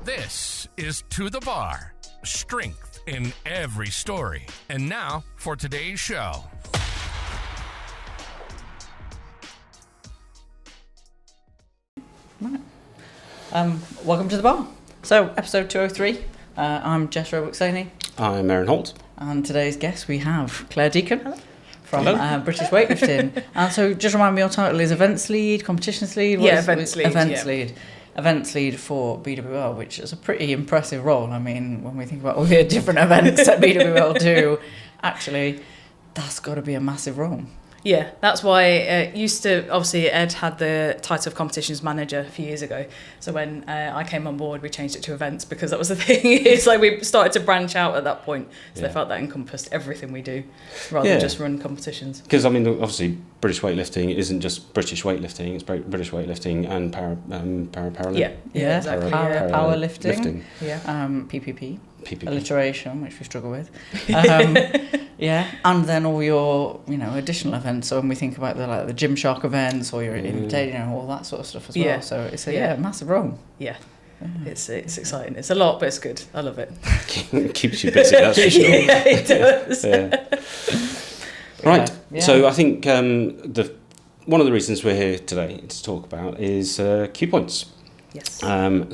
This is To the Bar. Strength in every story. And now for today's show. Right. Welcome to the bar. So, episode 203. I'm Jess Roebuck-Slaney. I'm Aaron Holt. And today's guest we have Claire Deacon from British Weightlifting. And so, just remind me, your title is Events Lead, Competitions Lead? Events Lead. Lead. Events Lead for BWL, which is a pretty impressive role. I mean, when we think about all the different events that BWL do, actually, that's got to be a massive role. Yeah, that's why it used to, obviously Ed had the title of competitions manager a few years ago. So when I came on board, we changed it to events because that was the thing. It's like we started to branch out at that point. So they felt that encompassed everything we do rather than just run competitions. Because, I mean, obviously British weightlifting isn't just British weightlifting, it's British weightlifting and Paralympic. Yeah, exactly. Powerlifting. Yeah. PPP. PPP. Alliteration, which we struggle with. And then all your, additional events. So when we think about the Gymshark events or your Innovating, all that sort of stuff as well. So it's a massive role. Yeah. It's exciting. It's a lot, but it's good. I love it. Keeps you busy, that's for sure. Yeah, it does. Right. Yeah. So I think one of the reasons we're here today to talk about is cue points. Yes.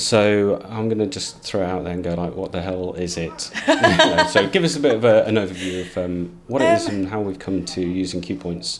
So I'm going to just throw it out there and go like, what the hell is it? So give us a bit of an overview of what it is and how we've come to using cue points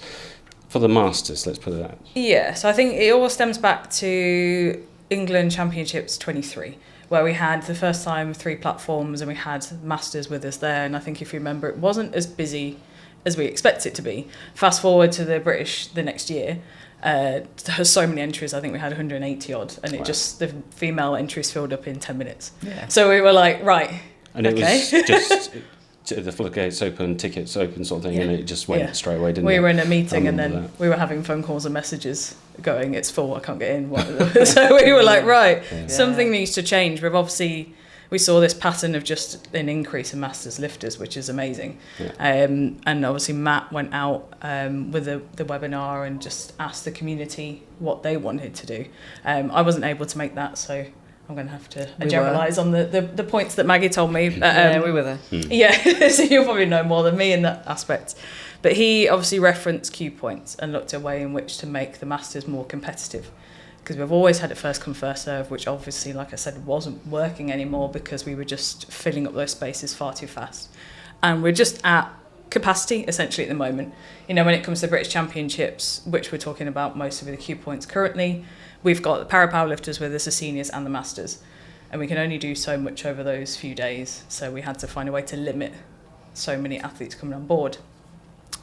for the Masters, let's put it that. Yeah, so I think it all stems back to England Championships 23, where we had the first time 3 platforms and we had Masters with us there. And I think if you remember, it wasn't as busy as we expect it to be. Fast forward to the British the next year. There's so many entries. I think we had 180 odd, and the female entries filled up in 10 minutes. Yeah. So we were like, right. And it was just the floodgates open, tickets open sort of thing, and it just went straight away, didn't it? We were in a meeting, and then we were having phone calls and messages going, "It's full, I can't get in." So we were like, right, something needs to change. We saw this pattern of just an increase in Masters lifters, which is amazing. Yeah. And obviously Matt went out with the webinar and just asked the community what they wanted to do. I wasn't able to make that, so I'm going to have to generalise on the points that Maggie told me. Yeah, we were there. Yeah, so you'll probably know more than me in that aspect. But he obviously referenced cue points and looked at a way in which to make the Masters more competitive. Because we've always had it first come, first serve, which obviously, like I said, wasn't working anymore because we were just filling up those spaces far too fast. And we're just at capacity, essentially, at the moment. When it comes to the British Championships, which we're talking about most of the cue points currently, we've got the para-powerlifters with us, the seniors and the masters. And we can only do so much over those few days. So we had to find a way to limit so many athletes coming on board.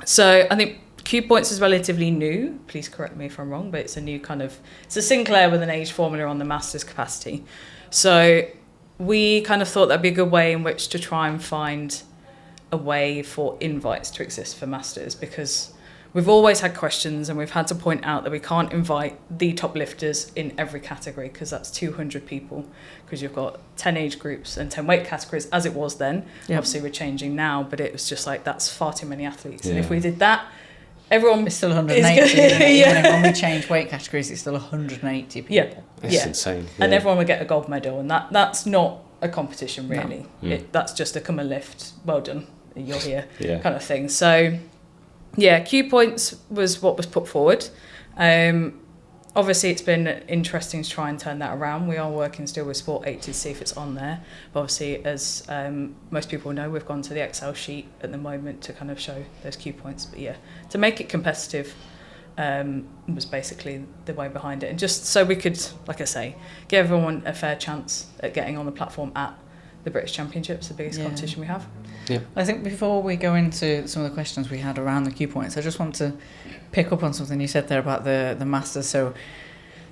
So I think cue points is relatively new. Please correct me if I'm wrong, but it's it's a Sinclair with an age formula on the Masters capacity. So we kind of thought that'd be a good way in which to try and find a way for invites to exist for Masters, because we've always had questions and we've had to point out that we can't invite the top lifters in every category because that's 200 people, because you've got 10 age groups and 10 weight categories as it was then. Yep. Obviously we're changing now, but it was just like, that's far too many athletes. And if we did that, everyone is still 180. Even when we change weight categories, it's still 180 people. Yeah, that's insane. Yeah. And everyone would get a gold medal, and that's not a competition really. No. That's just a come and lift. Well done, you're here, kind of thing. So, cue points was what was put forward. Obviously, it's been interesting to try and turn that around. We are working still with Sport 8 to see if it's on there. But obviously, as most people know, we've gone to the Excel sheet at the moment to kind of show those cue points. But to make it competitive was basically the way behind it. And just so we could, like I say, give everyone a fair chance at getting on the platform at the British Championships, the biggest competition we have. Yeah. I think before we go into some of the questions we had around the cue points, I just want to pick up on something you said there about the Masters. So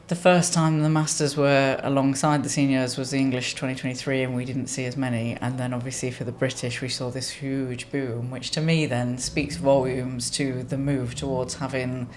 the first time the Masters were alongside the seniors was the English 2023, and we didn't see as many. And then obviously for the British, we saw this huge boom, which to me then speaks volumes to the move towards having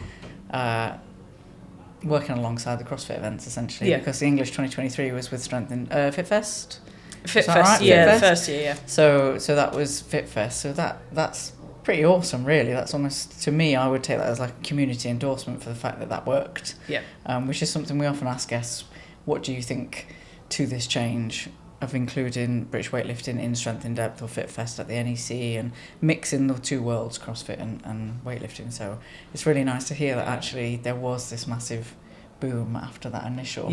working alongside the CrossFit events, essentially. Because the English 2023 was with Strength in FitFest. FitFest, right? the first year, So that was FitFest. So that's pretty awesome, really. That's almost, to me, I would take that as like a community endorsement for the fact that worked. Yeah. Which is something we often ask guests, what do you think to this change of including British weightlifting in Strength in Depth or Fit Fest at the NEC and mixing the two worlds, CrossFit and weightlifting. So it's really nice to hear that actually there was this massive boom after that initial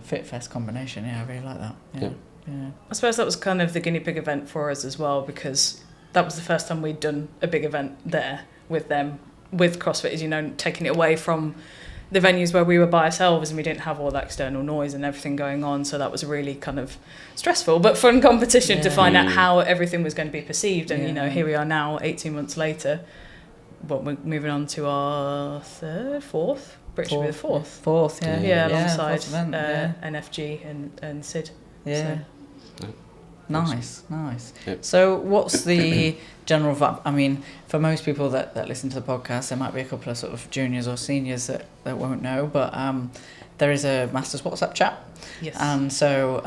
Fit Fest combination. Yeah, I really like that. Yeah. I suppose that was kind of the guinea pig event for us as well, because that was the first time we'd done a big event there with them, with CrossFit, as you know, taking it away from the venues where we were by ourselves and we didn't have all that external noise and everything going on. So that was a really kind of stressful but fun competition to find out how everything was going to be perceived. And, you know, here we are now, 18 months later. Well, we're moving on to our fourth. British will be the fourth. Alongside NFG and SID. Yeah. So. Nice. Yep. So what's the general vibe? I mean, for most people that listen to the podcast, there might be a couple of sort of juniors or seniors that won't know, but there is a Masters WhatsApp chat. Yes. And so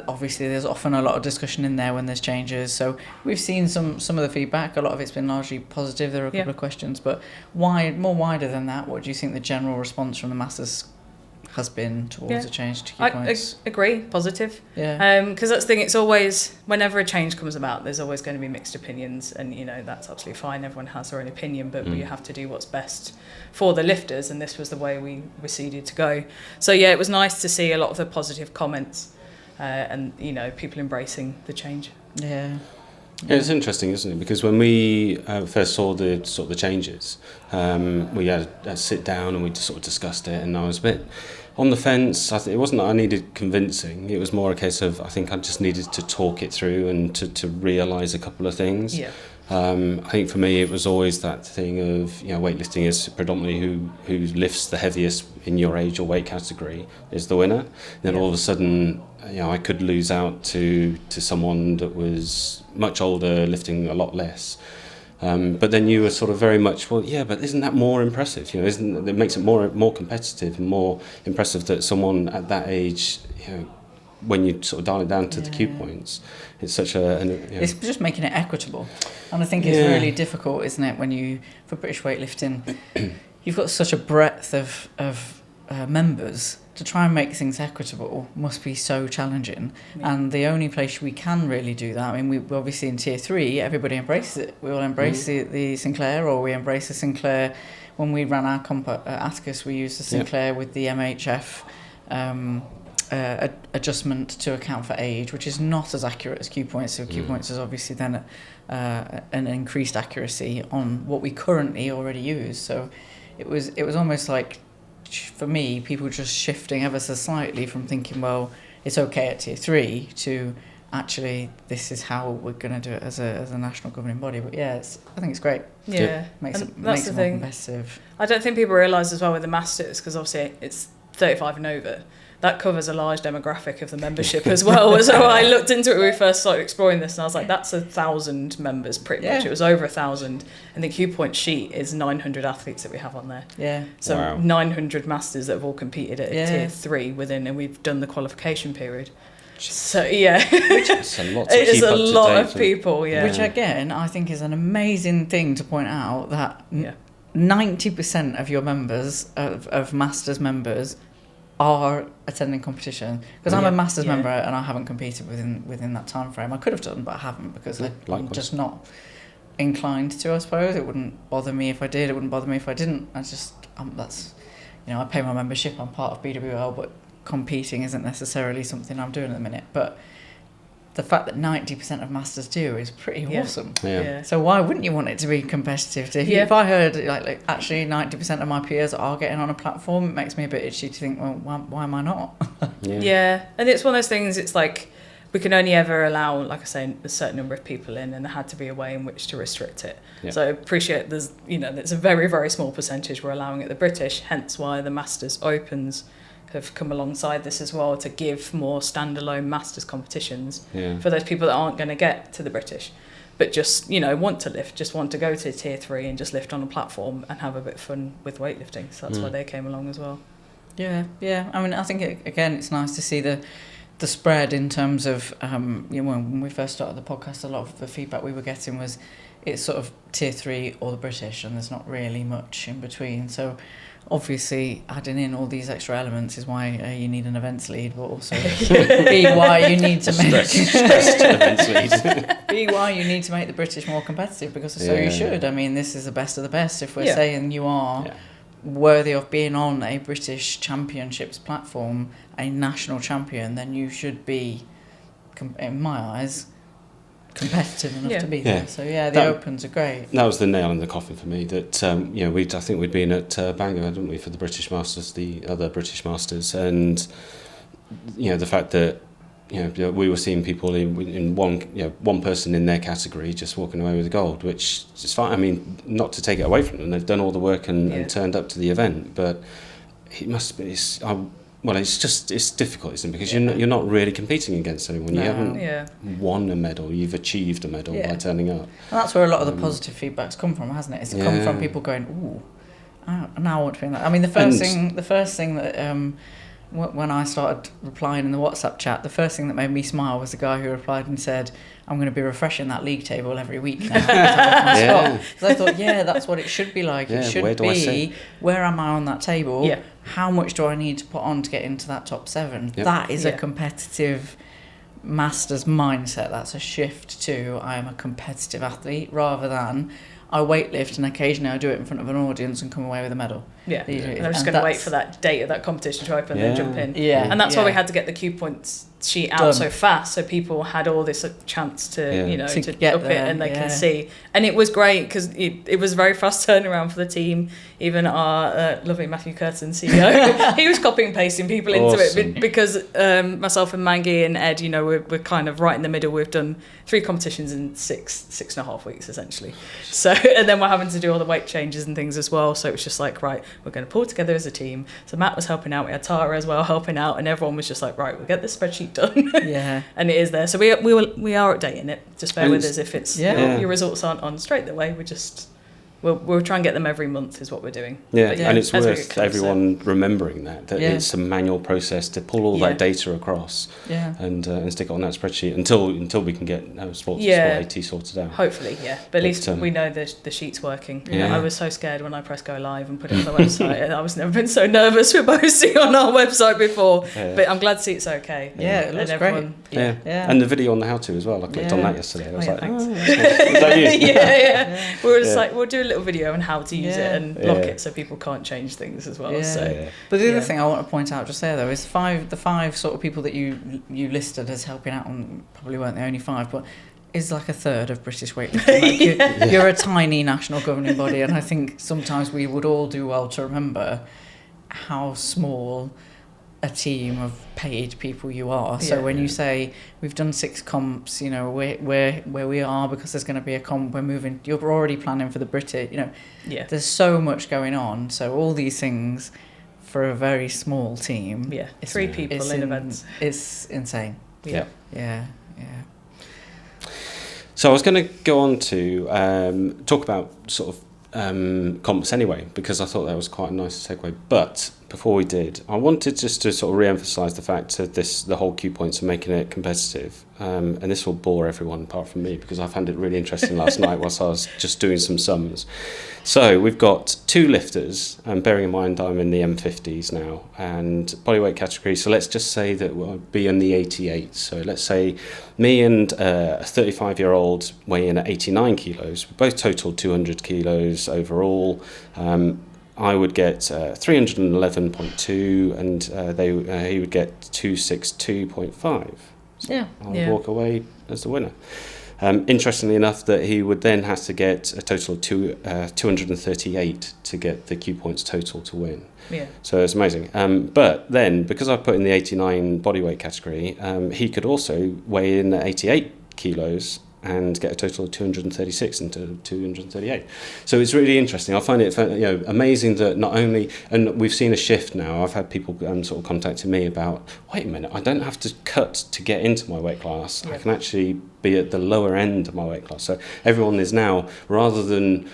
obviously there's often a lot of discussion in there when there's changes. So we've seen some of the feedback. A lot of it's been largely positive. There are a couple of questions, but more wider than that, what do you think the general response from the Masters has been towards a change to key points? I agree, positive. Yeah. Because that's the thing, it's always, whenever a change comes about, there's always going to be mixed opinions, and, you know, that's absolutely fine. Everyone has their own opinion, but we have to do what's best for the lifters, and this was the way we proceeded to go. So, yeah, it was nice to see a lot of the positive comments and, you know, people embracing the change. Yeah. Yeah, it's interesting, isn't it? Because when we first saw the sort of the changes, we had a sit down and we just sort of discussed it, and I was a bit on the fence. It wasn't that I needed convincing. It was more a case of I think I just needed to talk it through and to realise a couple of things. Yeah. I think for me it was always that thing of, you know, weightlifting is predominantly who lifts the heaviest in your age or weight category is the winner. Then all of a sudden, you know, I could lose out to someone that was much older lifting a lot less. But then you were sort of very much, well, yeah, but isn't that more impressive? You know, it makes it more competitive and more impressive that someone at that age, you know, when you sort of dial it down to the key points, it's such It's just making it equitable, and I think it's really difficult, isn't it? For British weightlifting, you've got such a breadth of members. To try and make things equitable must be so challenging, and the only place we can really do that, I mean, we obviously in tier 3 everybody embraces it. We all embrace the Sinclair, or we embrace the Sinclair. When we ran our comp at Atticus, we used the Sinclair with the MHF adjustment to account for age, which is not as accurate as Q points. So Q points is obviously then an increased accuracy on what we currently already use. So it was almost like, for me, people just shifting ever so slightly from thinking, well, it's okay at tier 3 to actually this is how we're going to do it as a national governing body. But yeah, I think it's great. Yeah, makes it more competitive. I don't think people realise as well with the Masters, because obviously it's 35 and over. That covers a large demographic of the membership as well. So I looked into it when we first started exploring this, and I was like, that's 1,000 members pretty much. It was over 1,000. And the Q point sheet is 900 athletes that we have on there. Yeah. So 900 masters that have all competed at tier 3 within, and we've done the qualification period. So yeah, which is a lot. It is a lot of people. Yeah. Which again, I think is an amazing thing to point out, that 90% of your members of masters members are attending competition, because I'm a masters member and I haven't competed within that time frame. I could have done, but I haven't, because I'm just not inclined to, I suppose. It wouldn't bother me if I did, it wouldn't bother me if I didn't. I just that's, you know, I pay my membership, I'm part of BWL, but competing isn't necessarily something I'm doing at the minute. But the fact that 90% of masters do is pretty awesome. Yeah. So why wouldn't you want it to be competitive? If I heard like actually 90% of my peers are getting on a platform, it makes me a bit itchy to think, well, why am I not? Yeah, and it's one of those things, it's like we can only ever allow, like I say, a certain number of people in, and there had to be a way in which to restrict it. So I appreciate there's a very, very small percentage we're allowing at the British, hence why the Masters Opens have come alongside this as well, to give more standalone masters competitions for those people that aren't going to get to the British, but just, you know, want to lift, just want to go to tier 3 and just lift on a platform and have a bit of fun with weightlifting. So that's why they came along as well. Yeah. I mean, I think again, it's nice to see the spread in terms of when we first started the podcast, a lot of the feedback we were getting was it's sort of tier 3 or the British, and there's not really much in between. So obviously adding in all these extra elements is why you need an events lead, but also B, why you need to make stressed events lead. B, why you need to make the British more competitive, because so you should. I mean, this is the best of the best. If we're saying you are worthy of being on a British Championships platform, a national champion, then you should be, in my eyes, competitive enough to be there. So the Opens are great. That was the nail in the coffin for me. That I think we'd been at Bangor, hadn't we, for the British Masters, the other British Masters, and the fact that we were seeing people in one person in their category just walking away with the gold, which is fine. I mean, not to take it away from them, they've done all the work and turned up to the event, but it must be. It's difficult, isn't it? Because you're not really competing against anyone. You haven't won a medal. You've achieved a medal by turning up. And that's where a lot of the positive feedback's come from, hasn't it? It's come from people going, "Ooh, now I want to be in that." I mean, the first thing that when I started replying in the WhatsApp chat, the first thing that made me smile was the guy who replied and said, "I'm going to be refreshing that league table every week now." So I thought, that's what it should be like. It should be, where am I on that table? Yeah. How much do I need to put on to get into that top 7? Yep. That is a competitive Masters mindset. That's a shift to, I am a competitive athlete, rather than I weightlift and occasionally I do it in front of an audience and come away with a medal. Yeah, and I'm just going to wait for that date of that competition to open and then jump in. Yeah, and that's why we had to get the Q points sheet out so fast, so people had all this chance to to get up there, it and they can see. And it was great because it was a very fast turnaround for the team. Even our lovely Matthew Curtin, CEO, he was copying and pasting people into it because myself and Maggie and Ed, we're kind of right in the middle. We've done 3 competitions in 6.5 weeks essentially. So and then we're having to do all the weight changes and things as well. So it was just like, right, we're going to pull together as a team. So Matt was helping out, we had Tara as well helping out, and everyone was just like, right, we'll get this spreadsheet done. And it is there. So we are updating it. Just bear with us if it's your results aren't on straight away. We'll try and get them every month is what we're doing. And it's worth everyone remembering that it's a manual process to pull all that data across and stick it on that spreadsheet until we can get Sport AT sorted out. Hopefully, but at least we know the sheet's working. I was so scared when I pressed go live and put it on the website. I was never been so nervous for posting on our website before, but I'm glad to see it's okay. It looks great. And the video on the how-to as well. I clicked on that yesterday. I was thanks. Is that you? We were just like, we'll do a little video on how to use it and lock it so people can't change things as well. But the other thing I want to point out just there though is the five sort of people that you listed as helping out, and probably weren't the only 5, but is like a third of British weightlifting. Like you're a tiny national governing body, and I think sometimes we would all do well to remember how small a team of paid people you are. So when you say we've done 6 comps, where we are because there's going to be a comp, we're moving, you're already planning for the British, there's so much going on. So all these things for a very small team. 3 people in events. It's insane. Yeah. So I was going to go on to talk about sort of comps anyway, because I thought that was quite a nice segue. But before we did, I wanted just to sort of re-emphasise the fact that the whole Q points are making it competitive, and this will bore everyone apart from me because I found it really interesting last night whilst I was just doing some sums. So we've got 2 lifters, and bearing in mind I'm in the M50s now, and bodyweight category, so let's just say that we'll be in the 88. So let's say me and a 35-year-old weigh in at 89 kilos. We both total 200 kilos overall. I would get 311.2 and he would get 262.5. So I'll walk away as the winner. Interestingly enough, that he would then have to get a total of 238 to get the Q points total to win. So it's amazing. But then, because I put in the 89 bodyweight category, he could also weigh in at 88 kilos and get a total of 236 into 238. So it's really interesting. I find it amazing that not only, and we've seen a shift now, I've had people sort of contacting me about, wait a minute, I don't have to cut to get into my weight class. I can actually be at the lower end of my weight class. So everyone is now, rather than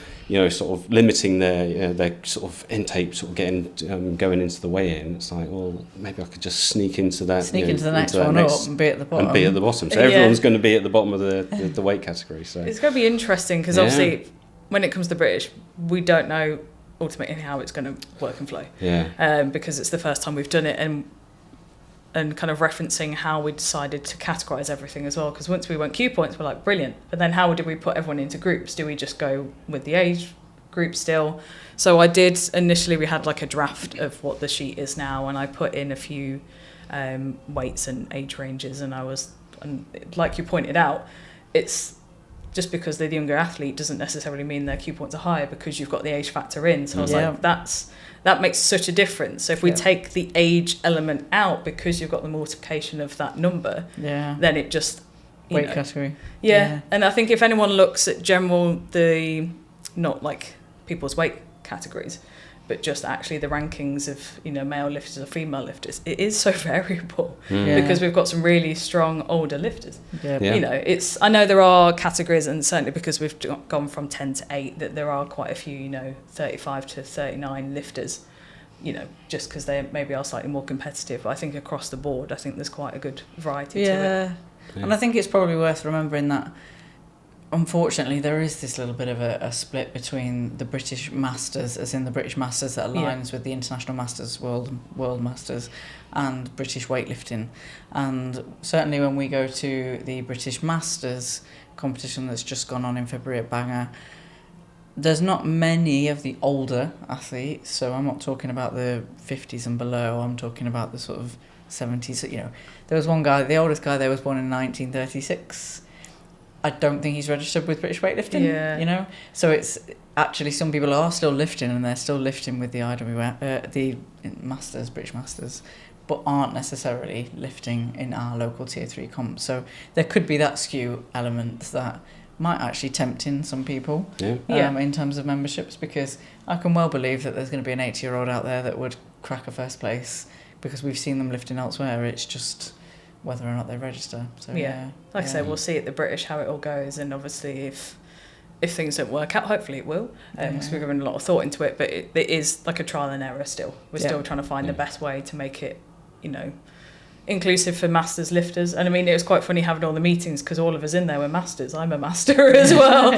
sort of limiting their sort of intake, sort of getting going into the weigh-in. It's like, well, maybe I could just sneak into the next one up and be at the bottom. So everyone's going to be at the bottom of the weight category. So it's going to be interesting because obviously when it comes to British, we don't know ultimately how it's going to work and flow. Yeah. Because it's the first time we've done it, and kind of referencing how we decided to categorise everything as well. Because once we went Q points, we're like, brilliant. But then how did we put everyone into groups? Do we just go with the age group still? So I did, initially we had like a draft of what the sheet is now, and I put in a few weights and age ranges, and like you pointed out, it's just because they're the younger athlete doesn't necessarily mean their Q points are higher because you've got the age factor in. So I was like, that makes such a difference. So if we take the age element out because you've got the multiplication of that number, then it just weight category. Yeah. And I think if anyone looks at not like people's weight categories, but just actually the rankings of male lifters or female lifters, it is so variable because we've got some really strong older lifters. It's, I know there are categories, and certainly because we've gone from 10 to 8, that there are quite a few 35 to 39 lifters, just because they maybe are slightly more competitive. But I think across the board, I think there's quite a good variety to it. And I think it's probably worth remembering that unfortunately there is this little bit of a split between the British Masters, as in the British Masters that aligns with the International Masters, World Masters, and British Weightlifting. And certainly when we go to the British Masters competition that's just gone on in February at Bangor, there's not many of the older athletes, so I'm not talking about the 50s and below, I'm talking about the sort of 70s. There was one guy, the oldest guy there was born in 1936. I don't think he's registered with British Weightlifting, So it's actually, some people are still lifting, and they're still lifting with the the Masters, British Masters, but aren't necessarily lifting in our local Tier 3 comp. So there could be that skew element that might actually tempt in some people in terms of memberships, because I can well believe that there's going to be an 80-year-old out there that would crack a first place because we've seen them lifting elsewhere. It's just whether or not they register. So like I said, we'll see at the British how it all goes, and obviously if things don't work out, hopefully it will, because we're giving a lot of thought into it, but it is like a trial and error still. We're still trying to find the best way to make it inclusive for masters lifters. And I mean, it was quite funny having all the meetings because all of us in there were masters. I'm a master as well.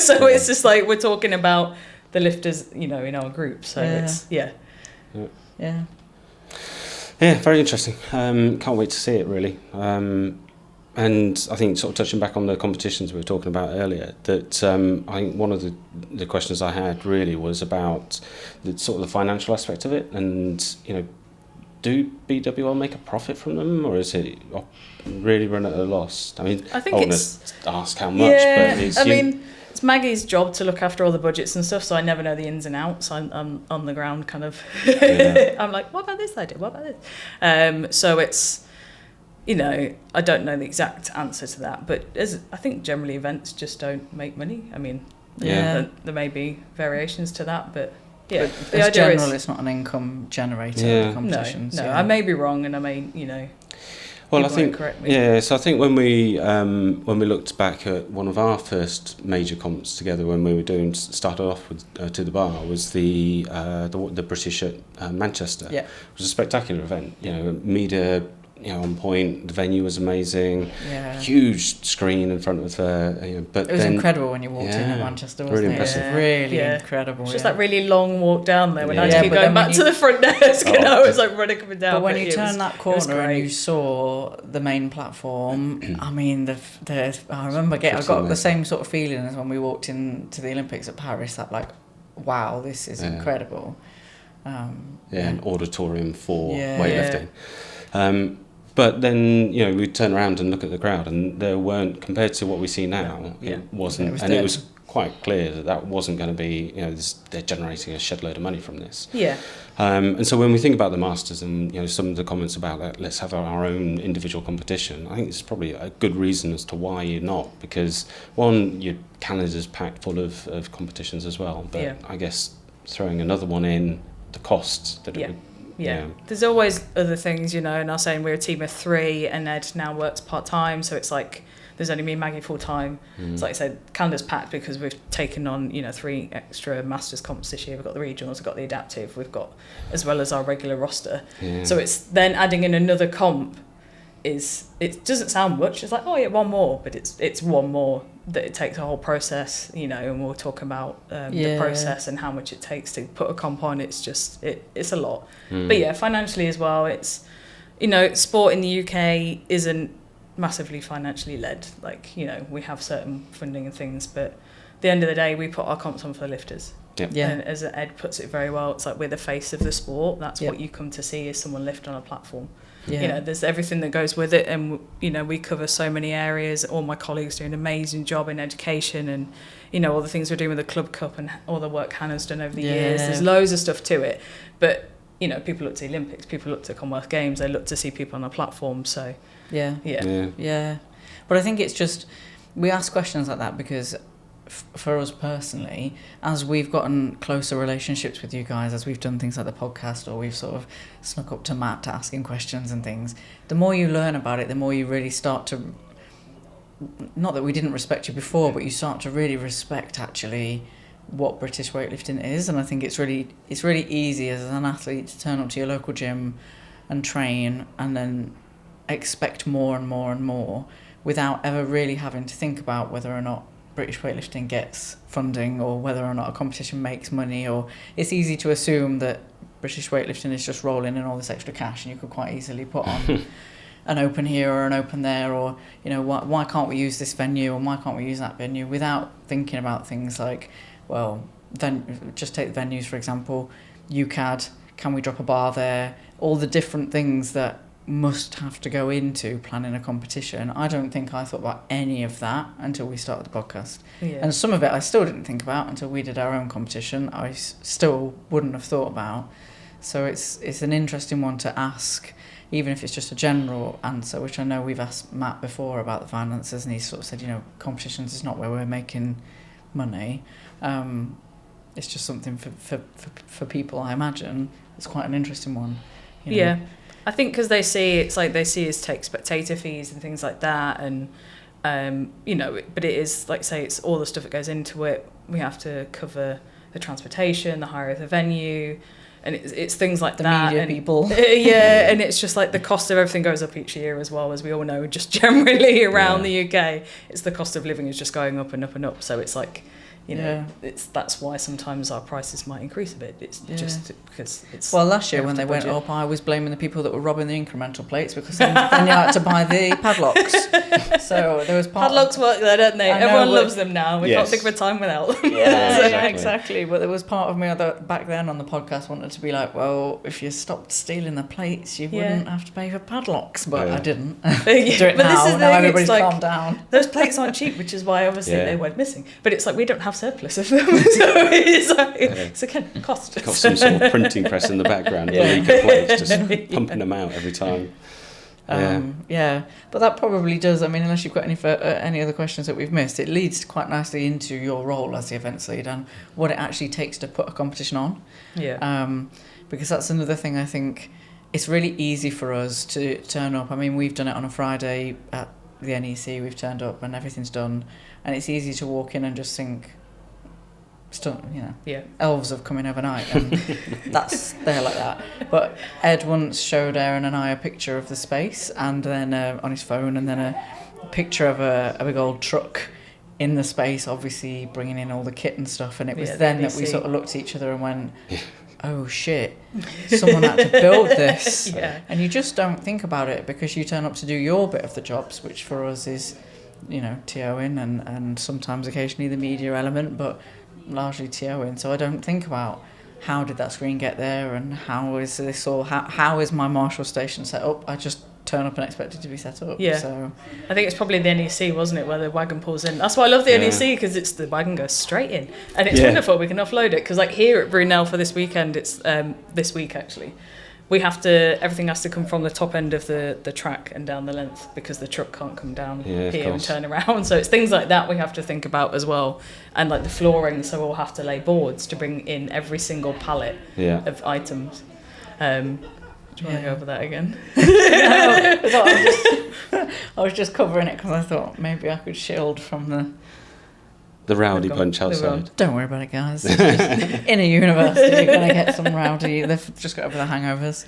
So it's just like we're talking about the lifters in our group, so it's Yeah, very interesting. Can't wait to see it, really. And I think, sort of touching back on the competitions we were talking about earlier, that I think one of the questions I had really was about the sort of the financial aspect of it, and do BWL make a profit from them, or is it really run at a loss? I mean, I think it's ask how much, but it's Maggie's job to look after all the budgets and stuff, so I never know the ins and outs. I'm on the ground kind of I'm like, what about this idea, what about this? So it's I don't know the exact answer to that, but I think generally events just don't make money. I mean there may be variations to that, but the idea general, is it's not an income generator, the competitions. No, I may be wrong, and I may well, I think so I think when we looked back at one of our first major comps together, when we were started off with To the Bar, was the British at Manchester. It was a spectacular event. Media on point. The venue was amazing. Huge screen in front of but it was incredible when you walked in at Manchester, wasn't really it? impressive. Really incredible. It's just that really long walk down there when I had to keep going back to the front desk, and I was like running up and down. But when you turn that corner and you saw the main platform, I mean, I remember I got the same sort of feeling as when we walked into the Olympics at Paris. That like, wow, this is incredible. An auditorium for weightlifting. But then, we'd turn around and look at the crowd, and there weren't, compared to what we see now, it wasn't, it was quite clear that wasn't going to be, they're generating a shed load of money from this. And so when we think about the Masters and, some of the comments about that, let's have our own individual competition, I think it's probably a good reason as to why you're not, because one, your calendar's packed full of competitions as well, but I guess throwing another one in, the costs that it would. There's always other things, and I was saying we're a team of 3, and Ed now works part-time, so it's like there's only me and Maggie full-time. It's like I said, calendar's packed because we've taken on 3 extra Masters comps this year. We've got the regionals, we've got the adaptive, we've got, as well as our regular roster. So it's then adding in another comp it doesn't sound much. It's like, oh yeah, one more, but it's one more that it takes a whole process, you know, and we'll talk about the process and how much it takes to put a comp on. It's just it's a lot. But yeah, financially as well, it's, you know, sport in the UK isn't massively financially led. Like, you know, we have certain funding and things, but at the end of the day, we put our comps on for the lifters. Yep. Yeah. And as Ed puts it very well, it's like we're the face of the sport. That's what you come to see, is someone lift on a platform. Yeah. You know, there's everything that goes with it, and you know, we cover so many areas. All my colleagues do an amazing job in education, and you know, all the things we're doing with the Club Cup and all the work Hannah's done over the years. There's loads of stuff to it, but you know, people look to the Olympics, people look to Commonwealth Games, they look to see people on a platform. So yeah. But I think it's just, we ask questions like that because for us personally, as we've gotten closer relationships with you guys, as we've done things like the podcast, or we've sort of snuck up to Matt to asking questions and things, the more you learn about it, the more you really start to, not that we didn't respect you before, but you start to really respect actually what British weightlifting is. And I think it's really easy as an athlete to turn up to your local gym and train and then expect more and more and more without ever really having to think about whether or not British weightlifting gets funding or whether or not a competition makes money. Or it's easy to assume that British weightlifting is just rolling in all this extra cash, and you could quite easily put on an open here or an open there, or you know, why can't we use this venue and why can't we use that venue, without thinking about things like, well, then just take the venues for example, UCAD, can we drop a bar there, all the different things that must have to go into planning a competition. I don't think I thought about any of that until we started the podcast. And some of it I still didn't think about until we did our own competition. I still wouldn't have thought about. So it's an interesting one to ask, even if it's just a general answer, which I know we've asked Matt before about the finances, and he sort of said, you know, competitions is not where we're making money. It's just something for people, I imagine. It's quite an interesting one. You know? Yeah. I think because they see us take spectator fees and things like that, and you know, but it is like, say, it's all the stuff that goes into it. We have to cover the transportation, the hire of the venue, and it's things like the that. Media and, people, and it's just like the cost of everything goes up each year as well, as we all know. Just generally around the UK, it's the cost of living is just going up and up and up. So it's like, you know, that's why sometimes our prices might increase a bit. It's just because it's... Well, last year when they went up, I was blaming the people that were robbing the incremental plates, because then you had to buy the padlocks. So there was padlocks work there, don't they? Everyone loves them now. We can't think of a time without them. Exactly. But there was part of me that back then on the podcast wanted to be like, well, if you stopped stealing the plates, you wouldn't have to pay for padlocks. But I didn't. Do it now everybody's calmed down. Those plates aren't cheap, which is why obviously they went missing. But it's like we don't have surplus of them. So it's like, it's again, cost. Got some sort of printing press in the background, the leak of plates, just pumping them out every time. But that probably does. I mean, unless you've got any other questions that we've missed, it leads quite nicely into your role as the events lead and what it actually takes to put a competition on. Because that's another thing. I think it's really easy for us to turn up. I mean, we've done it on a Friday at the NEC. We've turned up and everything's done, and it's easy to walk in and just think, elves have come in overnight, and that's there like that. But Ed once showed Aaron and I a picture of the space, and then on his phone, and then a picture of a big old truck in the space, obviously bringing in all the kit and stuff. And it was then that we sort of looked at each other and went, oh shit, someone had to build this. And you just don't think about it because you turn up to do your bit of the jobs, which for us is, you know, TOing and sometimes occasionally the media element, but largely TOing. So I don't think about how did that screen get there and how is this, or how is my Marshall station set up. I just turn up and expect it to be set up. So I think it's probably the NEC, wasn't it, where the wagon pulls in. That's why I love the NEC, because it's the wagon goes straight in, and it's wonderful. We can offload it, because like here at Brunel for this weekend, it's this week actually, everything has to come from the top end of the track and down the length, because the truck can't come down here and turn around. So it's things like that we have to think about as well. And like the flooring, so we'll have to lay boards to bring in every single pallet of items. Do you want to go over that again? I was just covering it because I thought maybe I could shield from the rowdy bunch outside. Don't worry about it, guys. It's just in a university, you're going to get some rowdy. They've just got over the hangovers.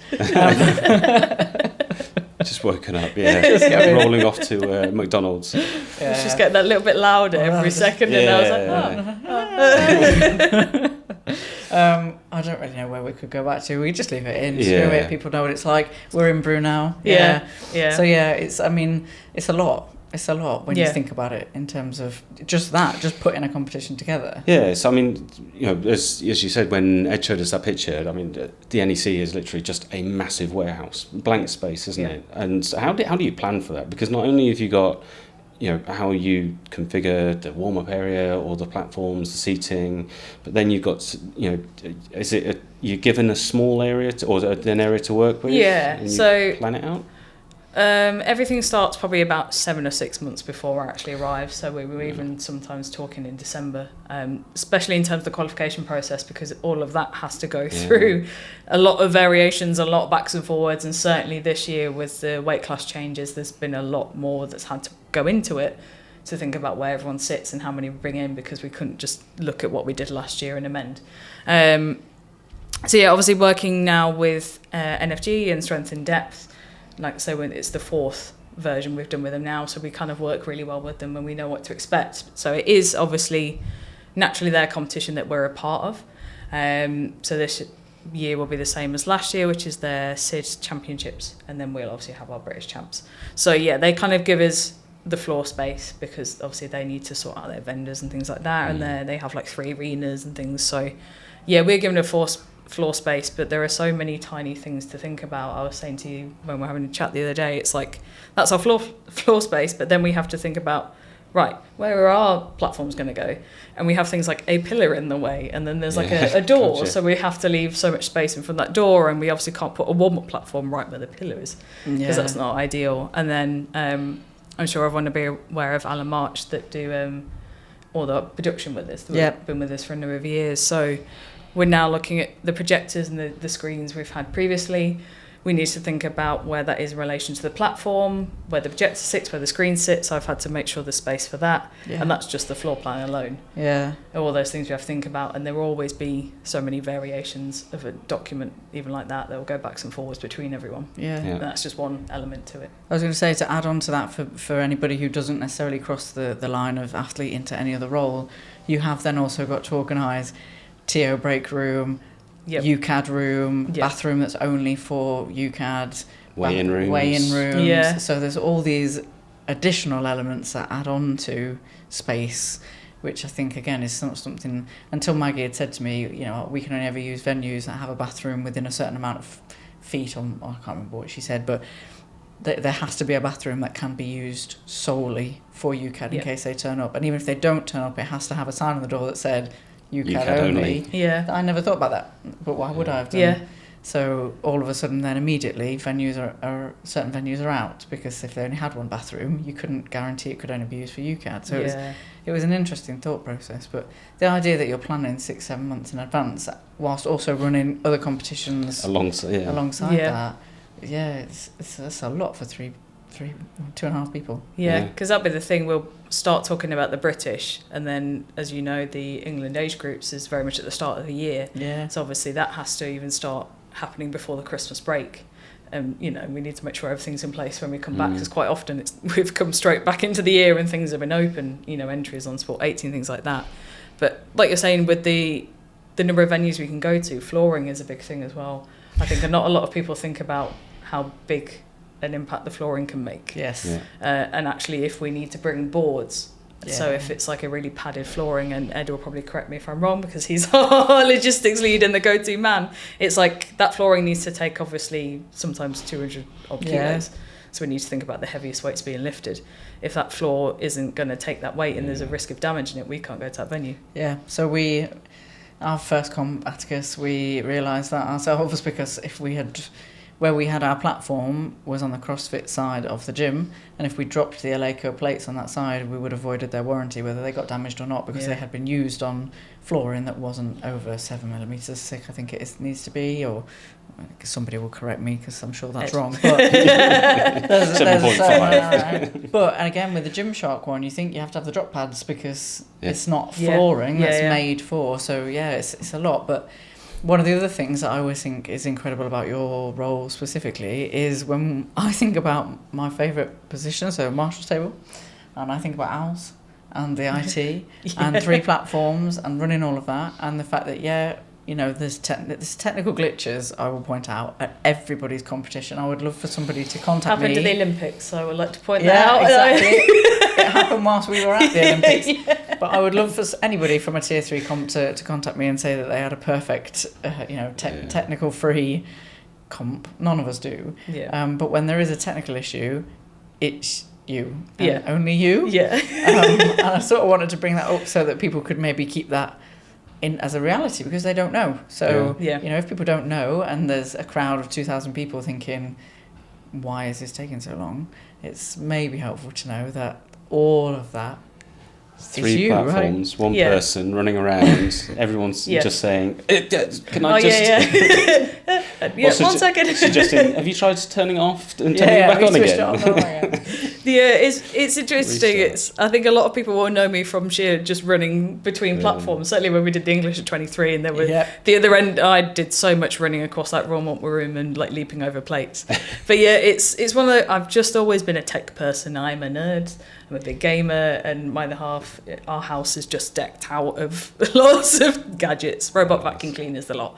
Just woken up, yeah. Rolling off to McDonald's. It's just getting that little bit louder every second, and I was like, I don't really know where we could go back to. We just leave it in. Yeah. People know what it's like. We're in Brunel. Yeah. So it's a lot. It's a lot when you think about it in terms of just putting a competition together. Yeah, so I mean, as you said, when Ed showed us that picture, I mean, the NEC is literally just a massive warehouse, blank space, isn't it? And how do you plan for that? Because not only have you got, how you configure the warm-up area or the platforms, the seating, but then you've got, is it you're given a small area or an area to work with? Yeah, and so plan it out? Everything starts probably about 7 or 6 months before I actually arrive. So we were even sometimes talking in December, especially in terms of the qualification process, because all of that has to go through a lot of variations, a lot of backs and forwards. And certainly this year with the weight class changes, there's been a lot more that's had to go into it to think about where everyone sits and how many we bring in, because we couldn't just look at what we did last year and amend. So obviously working now with NFG and Strength in Depth. Like I say, it's the 4th version we've done with them now, so we kind of work really well with them and we know what to expect. So it is obviously naturally their competition that we're a part of. So this year will be the same as last year, which is their SID Championships, and then we'll obviously have our British Champs. So they kind of give us the floor space, because obviously they need to sort out their vendors and things like that, and they have like 3 arenas and things. So we're given a floor space, but there are so many tiny things to think about. I was saying to you when we were having a chat the other day, it's like that's our floor space, but then we have to think about, right, where are our platforms going to go? And we have things like a pillar in the way, and then there's like a door, gotcha. so we have to leave so much space in front of that door, and we obviously can't put a warm-up platform right where the pillar is, because that's not ideal. And then I'm sure everyone will be aware of Alan March that do all the production with us. They've been with us for a number of years, so we're now looking at the projectors and the screens we've had previously. We need to think about where that is in relation to the platform, where the projector sits, where the screen sits. So I've had to make sure there's space for that. And that's just the floor plan alone. All those things we have to think about. And there will always be so many variations of a document, even like that will go backs and forwards between everyone. And that's just one element to it. I was going to say, to add on to that, for anybody who doesn't necessarily cross the line of athlete into any other role, you have then also got to organise TO break room, UCAD room, bathroom that's only for UCAD, weigh-in rooms. So there's all these additional elements that add on to space, which I think again is not something, until Maggie had said to me, we can only ever use venues that have a bathroom within a certain amount of feet on, I can't remember what she said, but there has to be a bathroom that can be used solely for UCAD in case they turn up. And even if they don't turn up, it has to have a sign on the door that said UCAD only. I never thought about that, but why would I have done? So all of a sudden then immediately certain venues are out, because if they only had one bathroom, you couldn't guarantee it could only be used for UCAD. So it was an interesting thought process, but the idea that you're planning 6-7 months in advance whilst also running other competitions alongside that, it's a lot for 2.5 people. Because that'll be the thing. We'll start talking about the British, and then, as you know, the England age groups is very much at the start of the year. So obviously that has to even start happening before the Christmas break. And we need to make sure everything's in place when we come back, because quite often we've come straight back into the year and things have been open, entries on Sport 18, things like that. But like you're saying, with the number of venues we can go to, flooring is a big thing as well. I think not a lot of people think about how big an impact the flooring can make. And actually, if we need to bring boards, so if it's like a really padded flooring, and Ed will probably correct me if I'm wrong, because he's our logistics lead and the go-to man, it's like that flooring needs to take obviously sometimes 200 odd kilos. So we need to think about the heaviest weights being lifted. If that floor isn't going to take that weight and there's a risk of damaging it, we can't go to that venue. So our first comp Atticus, we realised that ourselves, because where we had our platform was on the CrossFit side of the gym, and if we dropped the Eleiko plates on that side, we would have avoided their warranty, whether they got damaged or not, because they had been used on flooring that wasn't over 7mm thick, I think it needs to be, or somebody will correct me because I'm sure that's wrong. But there's 7.5. But again, with the Gymshark one, you think you have to have the drop pads because it's not flooring that's made for. So it's a lot, but one of the other things that I always think is incredible about your role specifically is when I think about my favourite position, so Marshall's table, and I think about owls and the IT and 3 platforms and running all of that, and the fact that, there's technical glitches I will point out at everybody's competition. I would love for somebody to contact me. Happened at the Olympics, so I would like to point that out. Exactly. It happened whilst we were at the Olympics. But I would love for anybody from a tier 3 comp to contact me and say that they had a perfect, technical free comp. None of us do. Yeah. But when there is a technical issue, it's you. Yeah. Only you. Yeah. And I sort of wanted to bring that up so that people could maybe keep that in as a reality, because they don't know. So, if people don't know and there's a crowd of 2,000 people thinking, why is this taking so long? It's maybe helpful to know that all of that 3 you, platforms, right? 1 person running around, everyone's just saying, can I just... 1 second. Suggesting, have you tried turning off and turning it back on again? It's interesting. I think a lot of people will know me from sheer just running between platforms. Certainly when we did the English at 23 and there were the other end, I did so much running across that Roebuck room and like leaping over plates. But it's one of the, I've just always been a tech person. I'm a nerd. I'm a big gamer, and our house is just decked out of lots of gadgets, robot vacuum cleaners, the lot.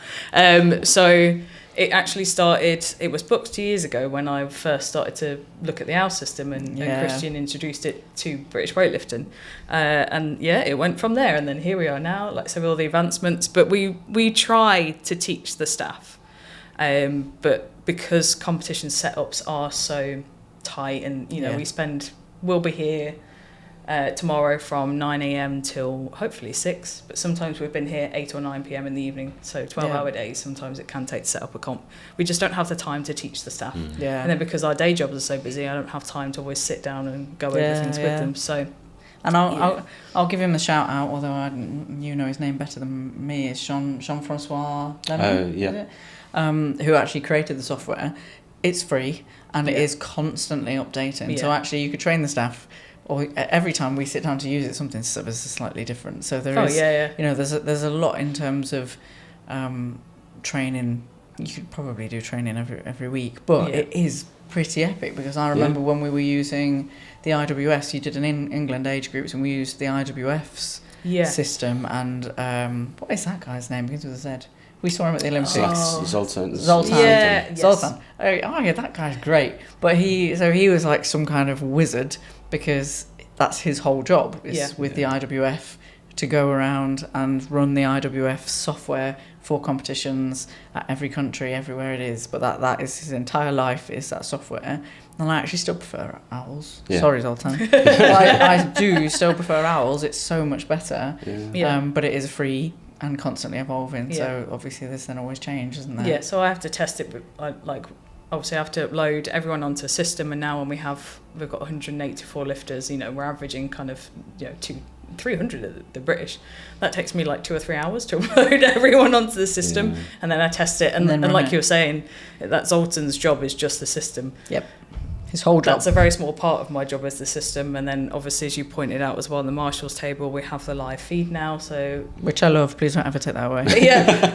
So it actually started, it was BUCS 2 years ago when I first started to look at the OWL system, and Christian introduced it to British Weightlifting. It went from there, and then here we are now, like so with all the advancements. But we try to teach the staff, but because competition setups are so tight, and we'll be here tomorrow from 9 a.m. till hopefully 6, but sometimes we've been here 8 or 9 p.m. in the evening, so 12-hour days. Sometimes it can take to set up a comp. We just don't have the time to teach the staff. And then because our day jobs are so busy, I don't have time to always sit down and go over things with them. So, and I'll give him a shout out, although you know his name better than me. Is Jean-Francois Lemon, who actually created the software. It's free and it is constantly updating. So actually you could train the staff, or every time we sit down to use it, something is slightly different. So there is, there's a lot in terms of training. You could probably do training every week, but it is pretty epic, because I remember when we were using the IWS, you did an England age groups, and we used the IWF's system. And what is that guy's name? Begins with a Z. We saw him at the Olympics. Zoltan. Zoltan. Oh yeah, that guy's great. But he was like some kind of wizard, because that's his whole job is with the IWF to go around and run the IWF software for competitions at every country, everywhere it is. But that is his entire life, is that software. And I actually still prefer owls. Sorry, Zoltan. I do still prefer owls. It's so much better. But it is free and constantly evolving, so obviously there's then always change, isn't there? Yeah, so I have to test it, obviously I have to upload everyone onto a system, and now when we've got 184 lifters, we're averaging kind of 300 at the British. That takes me like 2 or 3 hours to upload everyone onto the system, and then I test it, and like you were saying, that Zoltan's job is just the system. Yep. His whole job. That's a very small part of my job as the system. And then obviously, as you pointed out as well, on the Marshall's table, we have the live feed now. Which I love. Please don't ever take that away.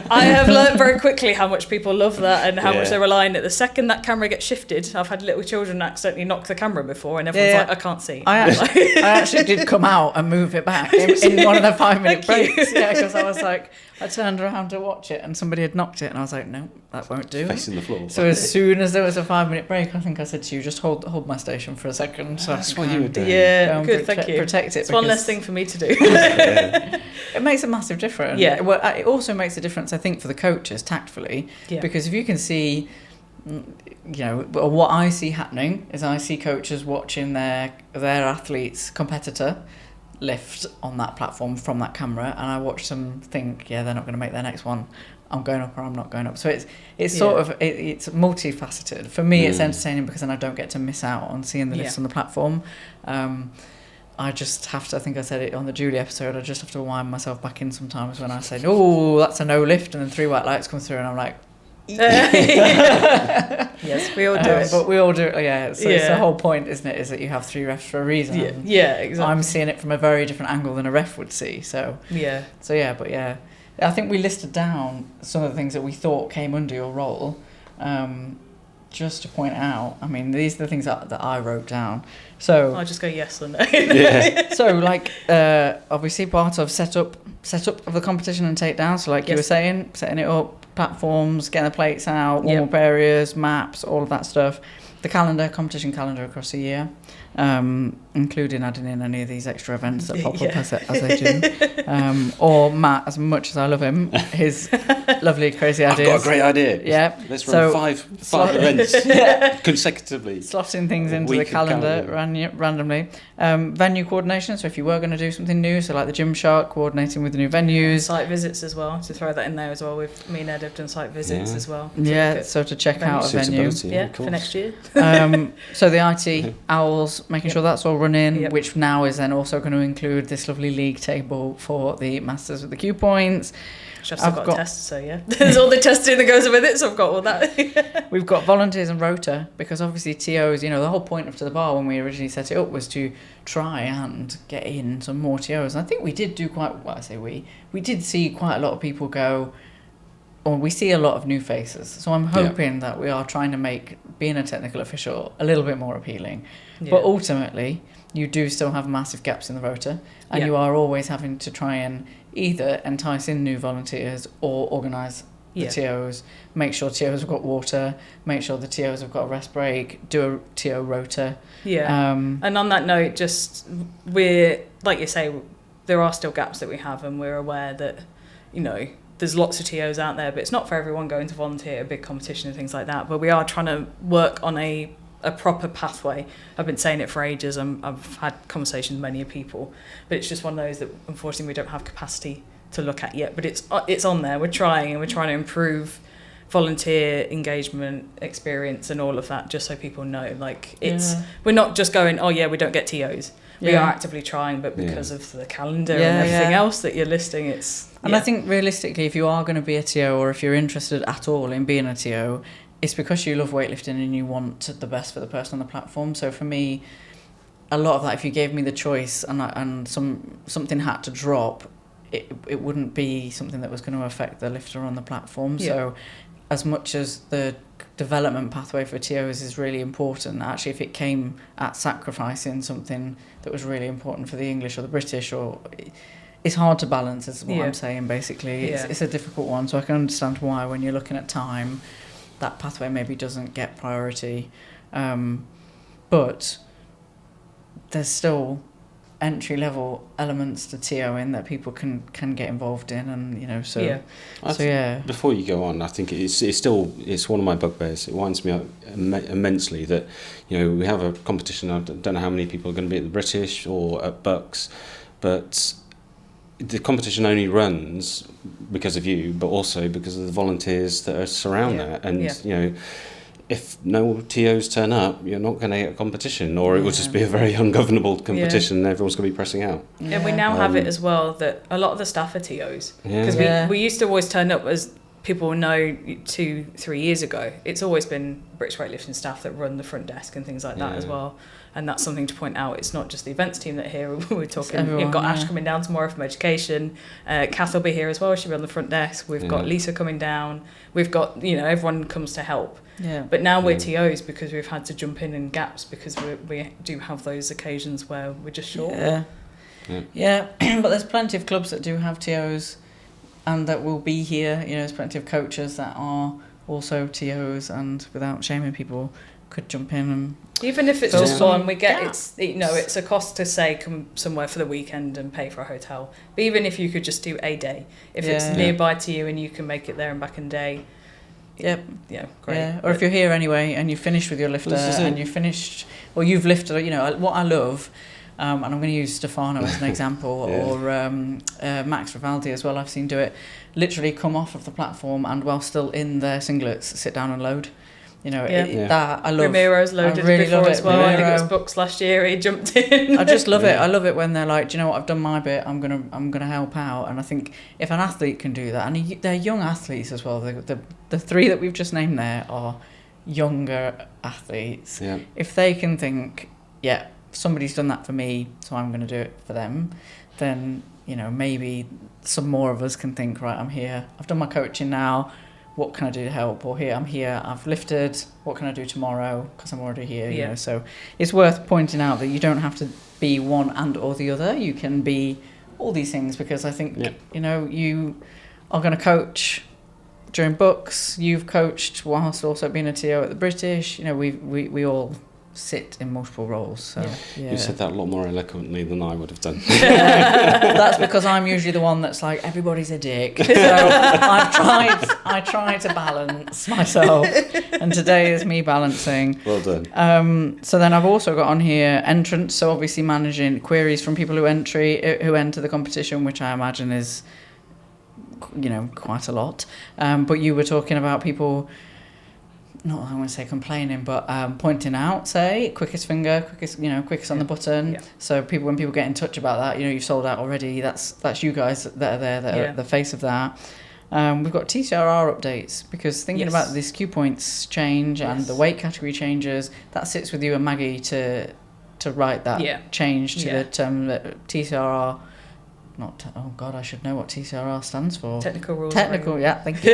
I have learned very quickly how much people love that, and how much they rely on it. The second that camera gets shifted, I've had little children accidentally knock the camera before, and everyone's like, I can't see. I actually did come out and move it back in one of the 5-minute breaks. Because I was like, I turned around to watch it, and somebody had knocked it, and I was like, no, that won't do. Facing the floor. So as soon as there was a 5-minute break, I think I said to you, just hold my station for a second. So that's what you were doing. Yeah, good, thank you. Protect it. It's one less thing for me to do. It makes a massive difference. Yeah. Well, it also makes a difference, I think, for the coaches tactfully, because if you can see, what I see happening is I see coaches watching their athletes, competitor, lift on that platform from that camera, and I watch them think, they're not going to make their next one. I'm going up or I'm not going up. So it's sort of it's multifaceted. For me, it's entertaining because then I don't get to miss out on seeing the lifts on the platform. I just have to, I think I said it on the Julie episode, I just have to wind myself back in sometimes when I say, oh, that's a no lift, and then 3 white lights come through, and I'm like, yes, we all do it. But we all do it, So it's the whole point, isn't it, is that you have 3 refs for a reason. Yeah, exactly. I'm seeing it from a very different angle than a ref would see, so... I think we listed down some of the things that we thought came under your role. Just to point out, I mean, these are the things that I wrote down. So I'll just go yes or no. So, like, obviously part of setup of the competition and takedown. So, like you were saying, setting it up, platforms, getting the plates out, warm-up areas, maps, all of that stuff. The competition calendar across the year, including adding in any of these extra events that pop up as they do. Or Matt, as much as I love him, his lovely, crazy ideas. I've got a great idea. Yeah. Let's run five events consecutively. Slotting things into the calendar randomly. Venue coordination, so if you were going to do something new, so like the Gymshark, coordinating with the new venues. Site visits as well, to throw that in there as well. Me and Ed have done site visits as well. So to check out a venue. For next year. So the IT owls, making sure that's all running, which now is then also going to include this lovely league table for the Masters with the Q points. Which I've still got to test, so there's all the testing that goes with it, so I've got all that. We've got volunteers and rota, because obviously TOs, the whole point of To The Bar when we originally set it up was to try and get in some more TOs. And I think we did do we did see quite a lot of people go, or we see a lot of new faces. So I'm hoping that we are trying to make being a technical official a little bit more appealing. Yeah. But ultimately, you do still have massive gaps in the rota, and you are always having to try and either entice in new volunteers or organise the TOs, make sure TOs have got water, make sure the TOs have got a rest break, do a TO rota. Yeah. And on that note, we're, like you say, there are still gaps that we have, and we're aware that, there's lots of TOs out there, but it's not for everyone going to volunteer at a big competition and things like that. But we are trying to work on a proper pathway. I've been saying it for ages. I've had conversations with many people, but it's just one of those that unfortunately we don't have capacity to look at yet. But it's on there. We're trying to improve volunteer engagement, experience, and all of that, just so people know. We're not just going, we don't get TOs. We are actively trying, but because of the calendar and everything else that you're listing, it's... And I think realistically, if you are going to be a TO, or if you're interested at all in being a TO, it's because you love weightlifting and you want the best for the person on the platform. So for me, a lot of that, if you gave me the choice and something had to drop, it wouldn't be something that was going to affect the lifter on the platform. Yeah. So as much as the development pathway for TOs is really important, actually if it came at sacrificing something that was really important for the English or the British, or it's hard to balance, is what I'm saying basically. It's a difficult one, so I can understand why when you're looking at time that pathway maybe doesn't get priority, but there's still entry level elements to TOing that people can get involved in, and before you go on, I think it's one of my bugbears. It winds me up immensely that we have a competition. I don't know how many people are going to be at the British or at BUCS, but the competition only runs because of you, but also because of the volunteers that are surround that. And if no TOs turn up, you're not going to get a competition, or it will just be a very ungovernable competition and everyone's going to be pressing out. Yeah. And we now have it as well that a lot of the staff are TOs. Because we used to always turn up, as people know 2-3 years ago, it's always been British Weightlifting staff that run the front desk and things like that as well. And that's something to point out. It's not just the events team that are here. We're talking, you've got Ash coming down tomorrow from education. Kath will be here as well. She'll be on the front desk. We've got Lisa coming down. We've got, everyone comes to help. Yeah. But now we're TOs because we've had to jump in gaps because we do have those occasions where we're just short. Yeah. But there's plenty of clubs that do have TOs and that will be here. There's plenty of coaches that are also TOs, and without shaming people, could jump in and even if it's just one, we get it's a cost to say come somewhere for the weekend and pay for a hotel. But even if you could just do a day, if it's nearby to you and you can make it there and back in a day. Great. Yeah. Or if you're here anyway and you finished with your lifter and you finished, or you've lifted, what I love, and I'm going to use Stefano as an example, or Max Rivaldi as well. I've seen do it. Literally come off of the platform and while still in their singlets, sit down and load. That I love. Ramiro's loaded before as well. I think it was BUCS last year. He jumped in. I just love it. I love it when they're like, do you know what? I've done my bit. I'm gonna help out. And I think if an athlete can do that, and they're young athletes as well. The three that we've just named there are younger athletes. Yeah. If they can think, somebody's done that for me, so I'm going to do it for them, then maybe some more of us can think, right, I'm here, I've done my coaching now, what can I do to help? Or here, I'm here, I've lifted, what can I do tomorrow? Because I'm already here, So it's worth pointing out that you don't have to be one and or the other. You can be all these things, because I think, you are going to coach during BUCS, you've coached whilst also being a TO at the British. We all sit in multiple roles. So You said that a lot more eloquently than I would have done. That's because I'm usually the one that's like, everybody's a dick. So I try to balance myself, and today is me balancing. Well done. So then I've also got on here entrance, so obviously managing queries from people who enter the competition, which I imagine is quite a lot. But you were talking about people, not I want to say complaining, but pointing out, say, quickest finger, quickest on the button. Yeah. So when people get in touch about that, you've sold out already. That's you guys that are there, that are the face of that. We've got TCRR updates, because thinking about this Q points change and the weight category changes, that sits with you and Maggie to write that change to the term that TCRR. Oh God, I should know what TCRR stands for. Technical rules. Thank you.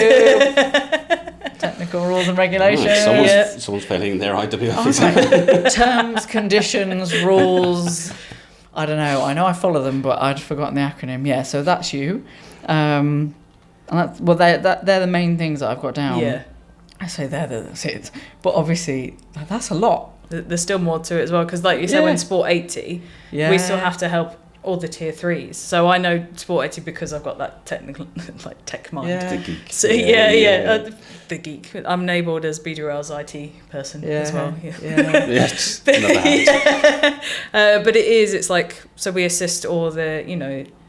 Technical rules and regulations. Someone's failing their IWF exam. Terms, conditions, rules. I don't know. I know I follow them, but I'd forgotten the acronym. Yeah, so that's you. And they're the main things that I've got down. Yeah. I say that's it. But obviously, that's a lot. There's still more to it as well, because like you said, when Sport 80, we still have to help all the tier 3s. So I know Sport 80 because I've got that technical, like tech mind. The geek. So the geek. I'm enabled as BDRL's IT person as well. Yes. Another hat. But it's like, so we assist all the,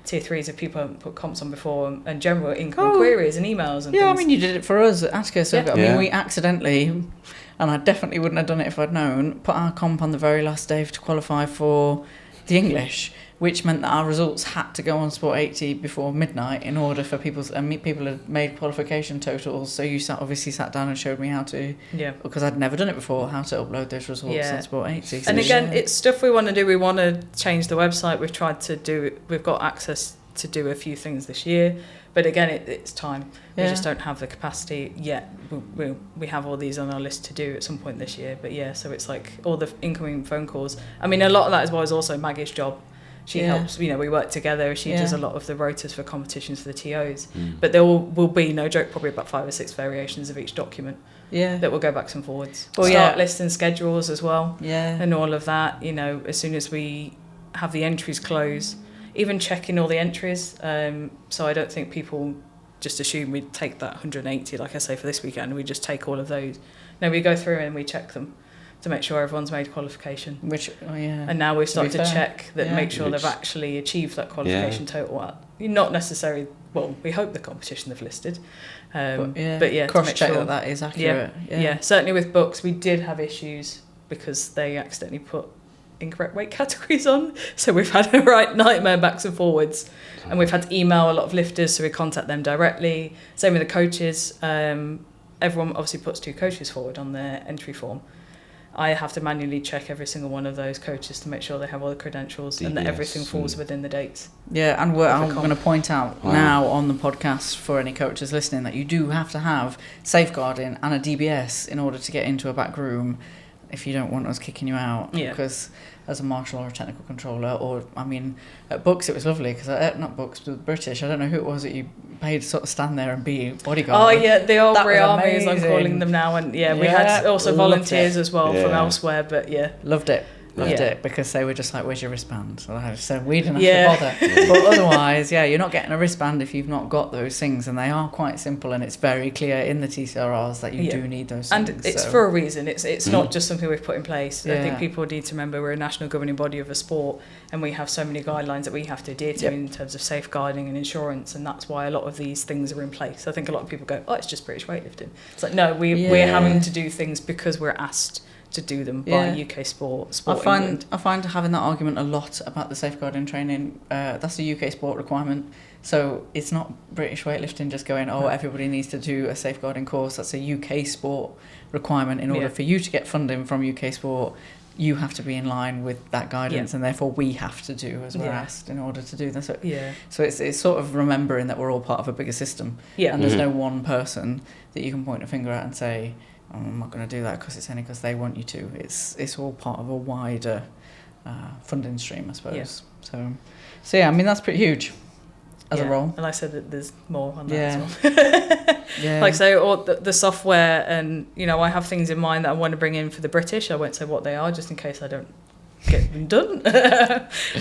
tier 3s if people haven't put comps on before, and general incoming queries and emails and things. I mean, you did it for us at Ask Us. So I mean, we accidentally, and I definitely wouldn't have done it if I'd known, put our comp on the very last day to qualify for the English, which meant that our results had to go on Sport 80 before midnight in order for people had made qualification totals. So you obviously sat down and showed me how to, because I'd never done it before, how to upload those results on Sport 80. And again, it's stuff we want to do. We want to change the website. We've got access to do a few things this year, but again, it's time. We just don't have the capacity yet. We have all these on our list to do at some point this year, but so it's like all the incoming phone calls. I mean, a lot of that is also Maggie's job. She helps, we work together. She does a lot of the rotas for competitions for the TOs. But there will be, no joke, probably about 5 or 6 variations of each document that will go backs and forwards. Start lists and schedules as well. And all of that, as soon as we have the entries close, even checking all the entries. So I don't think people just assume we take that 180, like I say, for this weekend. We just take all of those. No, we go through and we check them to make sure everyone's made qualification. And now we've started to check that, make sure they've actually achieved that qualification total. Not necessarily, we hope the competition they've listed. But cross-check that is accurate. Certainly with BUCS, we did have issues because they accidentally put incorrect weight categories on. So we've had a right nightmare backs and forwards. And we've had to email a lot of lifters, so we contact them directly. Same with the coaches. Everyone obviously puts 2 coaches forward on their entry form. I have to manually check every single one of those coaches to make sure they have all the credentials and that everything falls within the dates. Yeah, and I'm going to point out now on the podcast for any coaches listening that you do have to have safeguarding and a DBS in order to get into a back room if you don't want us kicking you out. Because as a marshal or a technical controller, or I mean, at BUCS it was lovely because not BUCS, but British. I don't know who it was that you paid to sort of stand there and be bodyguard. Oh yeah, the Oldbury Army, as I'm calling them now, and we had also volunteers as well from elsewhere. But loved it. Loved it because they were just like, "Where's your wristband?" So we didn't have to bother. But otherwise, you're not getting a wristband if you've not got those things, and they are quite simple, and it's very clear in the TCRRs that you do need those things. And it's for a reason. It's not just something we've put in place. I think people need to remember we're a national governing body of a sport, and we have so many guidelines that we have to adhere to in terms of safeguarding and insurance, and that's why a lot of these things are in place. I think a lot of people go, "Oh, it's just British weightlifting." It's like, no, we're having to do things because we're asked to do them by UK Sport England. I find having that argument a lot about the safeguarding training. That's a UK sport requirement, so it's not British weightlifting just going, everybody needs to do a safeguarding course. That's a UK sport requirement in order for you to get funding from UK Sport. you have to be in line with that guidance, and therefore we have to do as we're asked in order to do that. So it's sort of remembering that we're all part of a bigger system, and there's no one person that you can point a finger at and say, oh, I'm not going to do that because they want you to. It's all part of a wider funding stream, I suppose. So yeah, I mean, that's pretty huge as a role. And I said that there's more on that as well. Like, so, or the software, and, you know, I have things in mind that I want to bring in for the British. I won't say what they are, just in case I don't get them done.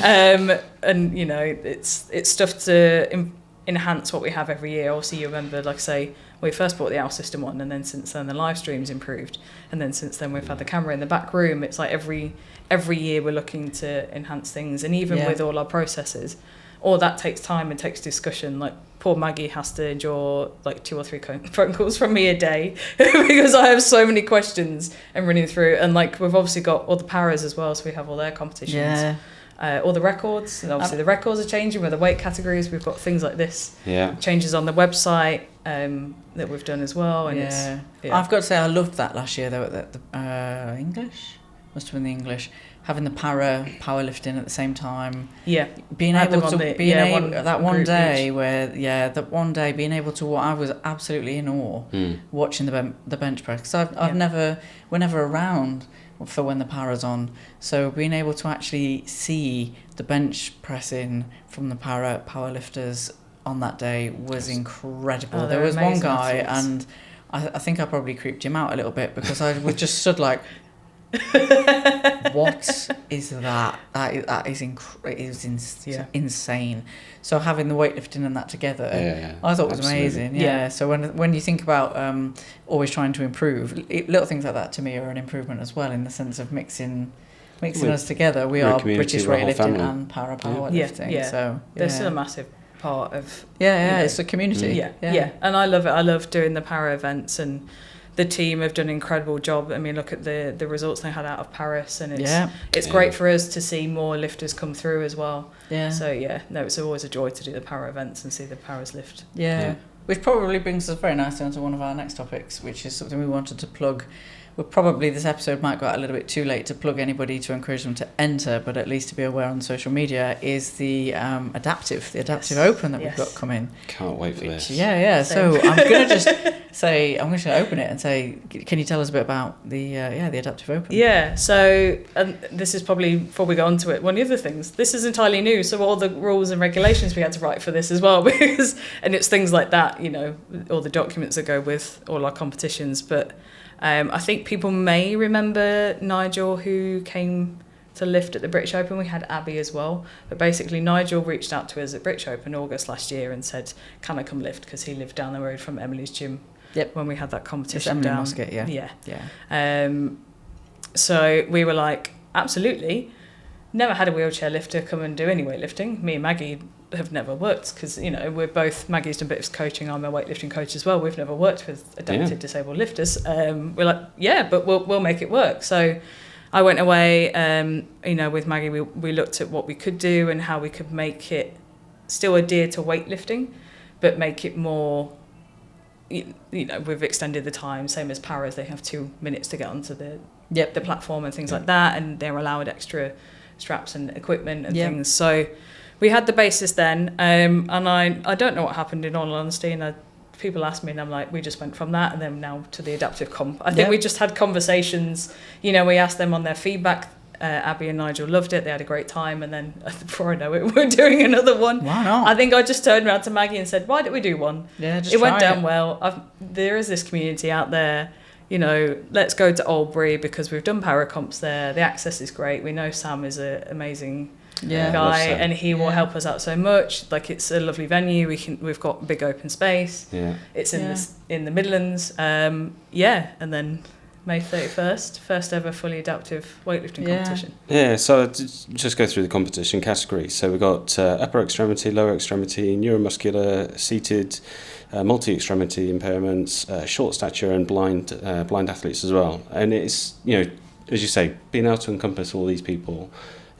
And, you know, it's stuff to enhance what we have every year. Obviously, you remember, like I say, we first brought the OWL system on, and then since then the live stream's improved, and then since then we've had the camera in the back room. It's like every year we're looking to enhance things, and even with all our processes, all that takes time and takes discussion. Like, poor Maggie has to endure like 2 or 3 phone calls from me a day because I have so many questions and running through. And like, we've obviously got all the paras as well, so we have all their competitions. All the records, and obviously the records are changing with the weight categories. We've got things like this, changes on the website that we've done as well. And I've got to say, I loved that last year though. That the English must have been the English, having the powerlifting at the same time. Being able to that one day being able to. I was absolutely in awe watching the bench press, because we're never around for when the para's on, so being able to actually see the bench pressing from the powerlifters on that day was incredible. There was one guy, and I think I probably creeped him out a little bit, because I was just stood like, what is that? That is insane. So having the weightlifting and that together, I thought was amazing. So when you think about always trying to improve, little things like that to me are an improvement as well, in the sense of mixing us together. We are British Weightlifting and powerlifting. So there's still a massive part of it's a community. And I love it. I love doing the para events, and the team have done an incredible job. I mean, look at the results they had out of Paris, and it's great for us to see more lifters come through as well. So it's always a joy to do the para events and see the paras lift. Which probably brings us very nicely onto one of our next topics, which is something we wanted to plug. Well, probably this episode might go out a little bit too late to plug anybody to encourage them to enter, but at least to be aware on social media, is the Adaptive Open that we've got coming. Can't wait for this. So I'm going to just say, I'm going to open it and say, can you tell us a bit about the Adaptive Open? So, and this is probably, before we go on to it, one of the other things, this is entirely new, so all the rules and regulations we had to write for this as well, because, and it's things like that, you know, all the documents that go with all our competitions. But I think people may remember Nigel, who came to lift at the British Open. We had Abby as well. But basically, Nigel reached out to us at British Open August last year and said, can I come lift? Because he lived down the road from Emily's gym when we had that competition down. Musket, So we were like, absolutely. Never had a wheelchair lifter come and do any weightlifting. Me and Maggie have never worked, because, you know, we're both, Maggie's done a bit of coaching, I'm a weightlifting coach as well. We've never worked with adapted disabled lifters. We're like, but we'll make it work. So I went away, you know, with Maggie, we looked at what we could do and how we could make it still adhere to weightlifting, but make it more, you know, we've extended the time, same as paras, they have 2 minutes to get onto the platform and things like that, and they're allowed extra straps and equipment and things. So we had the basis then, and I don't know what happened, in all honesty, and people ask me and I'm like, we just went from that and then now to the adaptive comp. I think we just had conversations, you know, we asked them on their feedback. Abby and Nigel loved it, they had a great time, and then before I know it, we're doing another one. Why not? I think I just turned around to Maggie and said, why don't we do one? It went down well. There is this community out there, you know, let's go to Oldbury because we've done para comps there, the access is great, we know Sam is an amazing guy, and he will help us out so much. Like, it's a lovely venue, we've got big open space, it's in the Midlands, and then May 31st, first ever fully adaptive weightlifting competition. So just go through the competition categories. So we've got upper extremity, lower extremity, neuromuscular, seated, multi-extremity impairments, short stature, and blind athletes as well. And it's, you know, as you say, being able to encompass all these people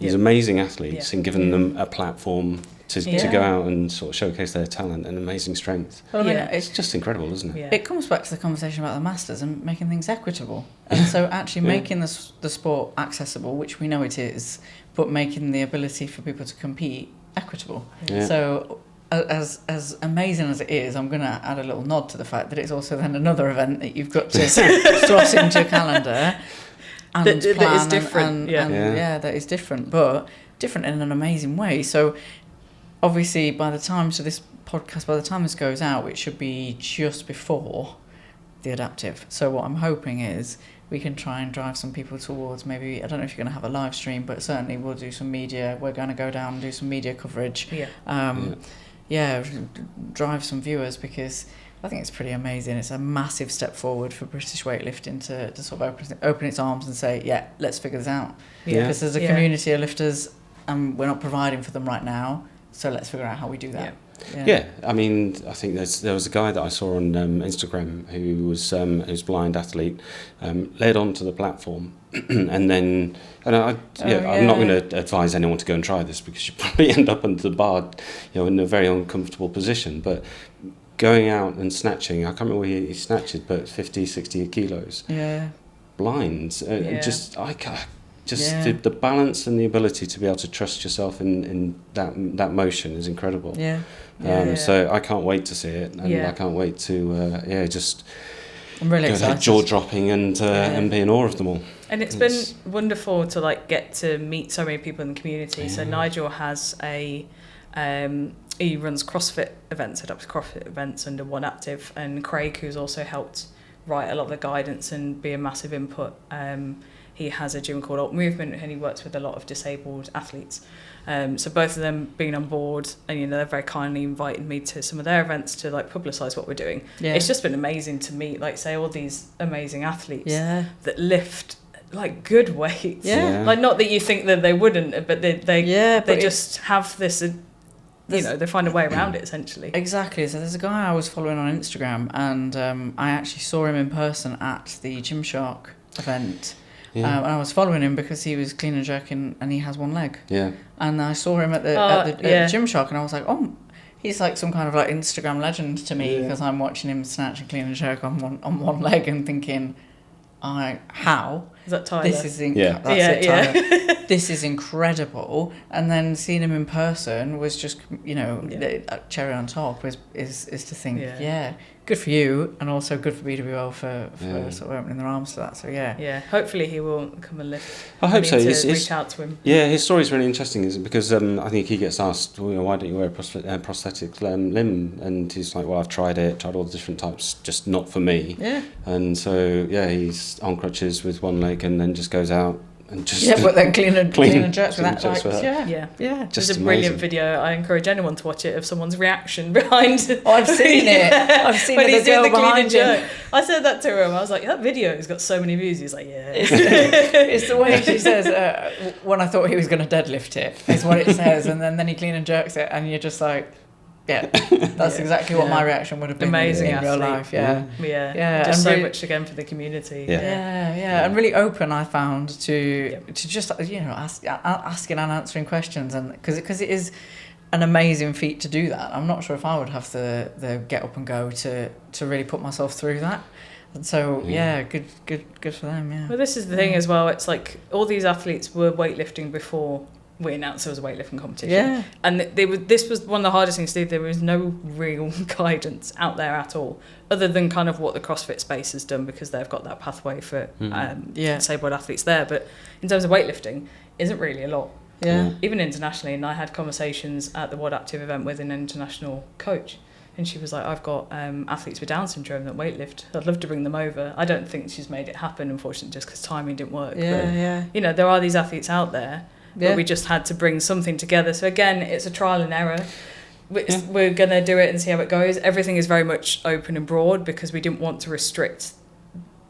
these amazing athletes and giving them a platform to go out and sort of showcase their talent and amazing strength. Well, I mean, it's just incredible, isn't it? Yeah. It comes back to the conversation about the Masters and making things equitable. And so actually making the sport accessible, which we know it is, but making the ability for people to compete equitable. Yeah. So as amazing as it is, I'm going to add a little nod to the fact that it's also then another event that you've got to slot into your calendar and that plan is different. That is different, but different in an amazing way. So obviously by the time this goes out, it should be just before the WodAptive. So what I'm hoping is we can try and drive some people towards, maybe, I don't know if you're going to have a live stream, but certainly we'll do some media. We're going to go down and do some media coverage. Drive some viewers, because I think it's pretty amazing. It's a massive step forward for British weightlifting to sort of open its arms and say, let's figure this out. Because there's a community of lifters and we're not providing for them right now, so let's figure out how we do that. Yeah, I mean, I think there was a guy that I saw on Instagram who was a blind athlete, led onto the platform, I'm not going to advise anyone to go and try this, because you probably end up under the bar, in a very uncomfortable position. But going out and snatching, I can't remember what he snatched, but 50, 60 kilos. Yeah. Blind, the balance and the ability to be able to trust yourself in that motion is incredible. So I can't wait to see it, and I can't wait to I'm really excited. Jaw dropping and be in awe of them all. And it's been wonderful to get to meet so many people in the community. So Nigel has he runs CrossFit events, adapts CrossFit events under WodAptive, and Craig, who's also helped write a lot of the guidance and be a massive input. He has a gym called Holt Movement, and he works with a lot of disabled athletes. So both of them being on board, and they're very kindly invited me to some of their events to publicise what we're doing. It's just been amazing to meet, all these amazing athletes that lift good weights. Not that you think that they wouldn't, but they just have this. They find a way around it, essentially. Exactly. So there's a guy I was following on Instagram, and I actually saw him in person at the Gymshark event. And I was following him because he was clean and jerking, and he has one leg. And I saw him at the Gymshark, and I was like, oh, he's some kind of Instagram legend to me, because I'm watching him snatch and clean and jerk on one leg and thinking, how? Is that Tyler? This is Tyler. This is incredible. And then seeing him in person was just, cherry on top is to think, good for you, and also good for BWL for sort of opening their arms to that. So hopefully he will come and lift. I hope so. Reach out to him. His story is really interesting, is because I think he gets asked, why don't you wear a prosthetic limb? And he's like, well, I've tried all the different types, just not for me. And so he's on crutches with one leg, and then just goes out and just but then clean and jerks with that. There's a brilliant video. I encourage anyone to watch it of someone's reaction behind. I've seen it. I've seen when it. he's doing the clean and jerk. I said that to him. I was like, that video has got so many views. He's like, it's the way she says, when I thought he was going to deadlift it, is what it says, and then he clean and jerks it, and you're just like, that's exactly what my reaction would have been. Amazing in real life. Just so much again for the community. And really open, I found, to just asking and answering questions, and because it is an amazing feat to do that. I'm not sure if I would have the get up and go to really put myself through that. And so good for them. Well, this is the thing as well. It's all these athletes were weightlifting before we announced there was a weightlifting competition. And this was one of the hardest things to do. There was no real guidance out there at all, other than kind of what the CrossFit space has done, because they've got that pathway for disabled athletes there. But in terms of weightlifting, isn't really a lot. Even internationally. And I had conversations at the WodAptive event with an international coach, and she was like, I've got athletes with Down syndrome that weightlift. I'd love to bring them over. I don't think she's made it happen, unfortunately, just because timing didn't work. There are these athletes out there. But we just had to bring something together. So again, it's a trial and error. We're going to do it and see how it goes. Everything is very much open and broad, because we didn't want to restrict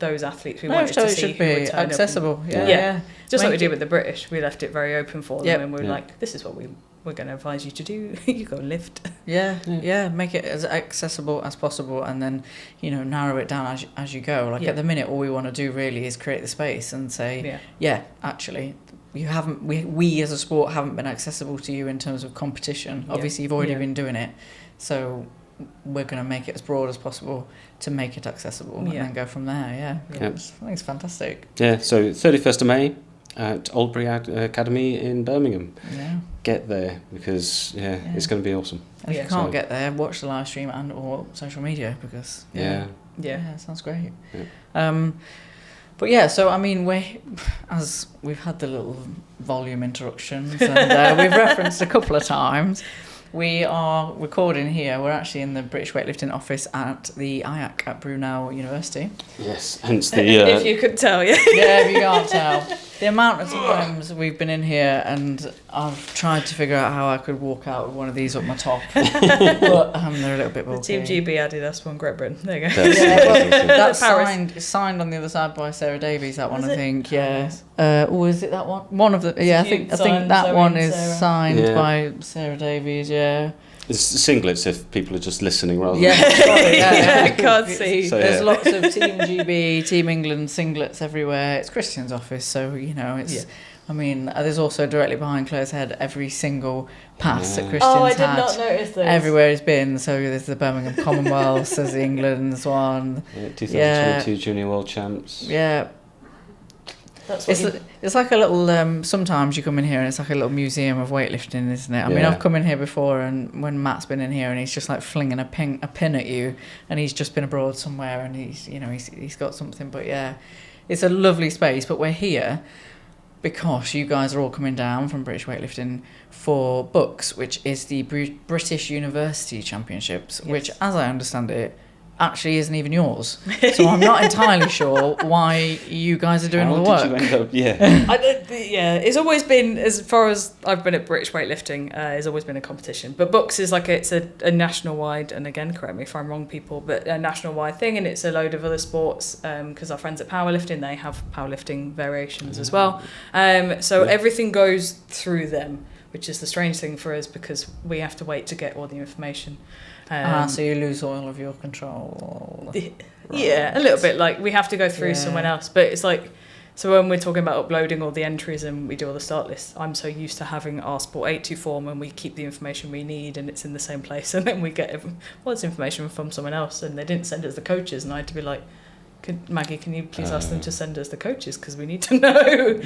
those athletes we wanted to see should who would be turn accessible. up. Yeah. Just like we Make did with the British, we left it very open for them, Yep. and we were like, this is what we're going to advise you to do. You go and lift. Make it as accessible as possible, and then narrow it down as you go. Like at the minute, all we want to do really is create the space and say, actually, you haven't. We as a sport haven't been accessible to you in terms of competition. Obviously, you've already been doing it, so we're going to make it as broad as possible to make it accessible, and then go from there. I think it's fantastic. Yeah. So 31st of May. At Oldbury Academy in Birmingham. Yeah. Get there because it's going to be awesome. And if you can't get there, watch the live stream and or social media because it sounds great. Yeah. So I mean, as we've had the little volume interruptions and we've referenced a couple of times. We are recording here. We're actually in the British Weightlifting office at the IAC at Brunel University. Yes, hence the... if you could tell, if you can't tell. The amount of times we've been in here and I've tried to figure out how I could walk out with one of these up my top. But they're a little bit bulky. The Team GB Adidas one, Great Britain. There you go. That's signed on the other side by Sarah Davies, that one, I think. Yeah. Is it that one? One of the... Yeah, I think that one is signed by Sarah Davies, yeah. It's singlets if people are just listening rather than... I can't see. So, There's lots of Team GB, Team England singlets everywhere. It's Christian's office, so, it's... Yeah. I mean, there's also directly behind Claire's head every single pass that Christian's had. Oh, I did not notice those. Everywhere he's been. So there's the Birmingham Commonwealth, there's the England's one. 2022 Junior World Champs. Yeah. It's like a little, sometimes you come in here and it's like a little museum of weightlifting, isn't it? I mean, I've come in here before and when Matt's been in here and he's just like flinging a pin at you and he's just been abroad somewhere and he's got something. But it's a lovely space. But we're here because you guys are all coming down from British Weightlifting for BUCS, which is the British University Championships, which, as I understand it, actually isn't even yours. So I'm not entirely sure why you guys are doing all the work. How did you end up, it's always been, as far as I've been at British Weightlifting, it's always been a competition. But BUCS is it's a national-wide, and again, correct me if I'm wrong, people, but a national-wide thing, and it's a load of other sports, because our friends at powerlifting, they have powerlifting variations as well. Everything goes through them, which is the strange thing for us because we have to wait to get all the information. So you lose all of your control. Yeah, a little bit. We have to go through someone else. But it's so when we're talking about uploading all the entries and we do all the start lists, I'm so used to having our Sport 82 form and we keep the information we need and it's in the same place. And then we get it's information from someone else and they didn't send us the coaches. And I had to be like, Maggie, can you please ask them to send us the coaches because we need to know.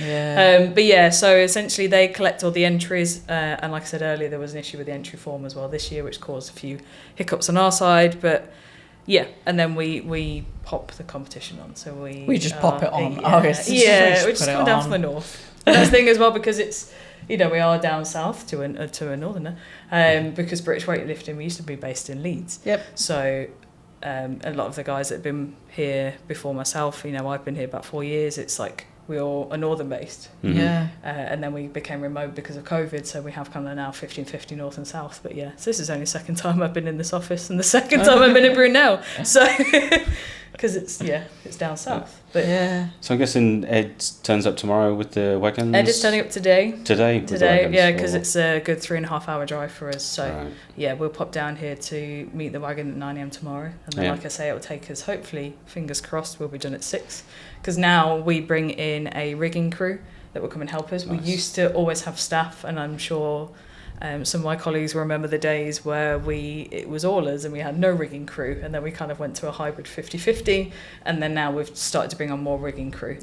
So essentially they collect all the entries and like I said earlier, there was an issue with the entry form as well this year which caused a few hiccups on our side, but and then we pop the competition on, so we just pop it on. We just come down from the north. And that's the thing as well because it's we are down south to a northerner because British Weightlifting, we used to be based in Leeds. So a lot of the guys that have been here before myself, I've been here about 4 years, it's we all are northern based. And then we became remote because of COVID, so we have kind of now 50-50 north and south. But so this is only the second time I've been in this office and the second time I've been in Brunel, so because it's down south. But so I'm guessing Ed turns up tomorrow with the wagons. Ed is turning up today, because it's a good 3.5 hour drive for us, so we'll pop down here to meet the wagon at 9 a.m. tomorrow, and then like I say, it will take us, hopefully, fingers crossed, we'll be done at 6, because now we bring in a rigging crew that will come and help us. We used to always have staff, and I'm sure some of my colleagues will remember the days where it was all us and we had no rigging crew, and then we kind of went to a hybrid 50-50, and then now we've started to bring on more rigging crew,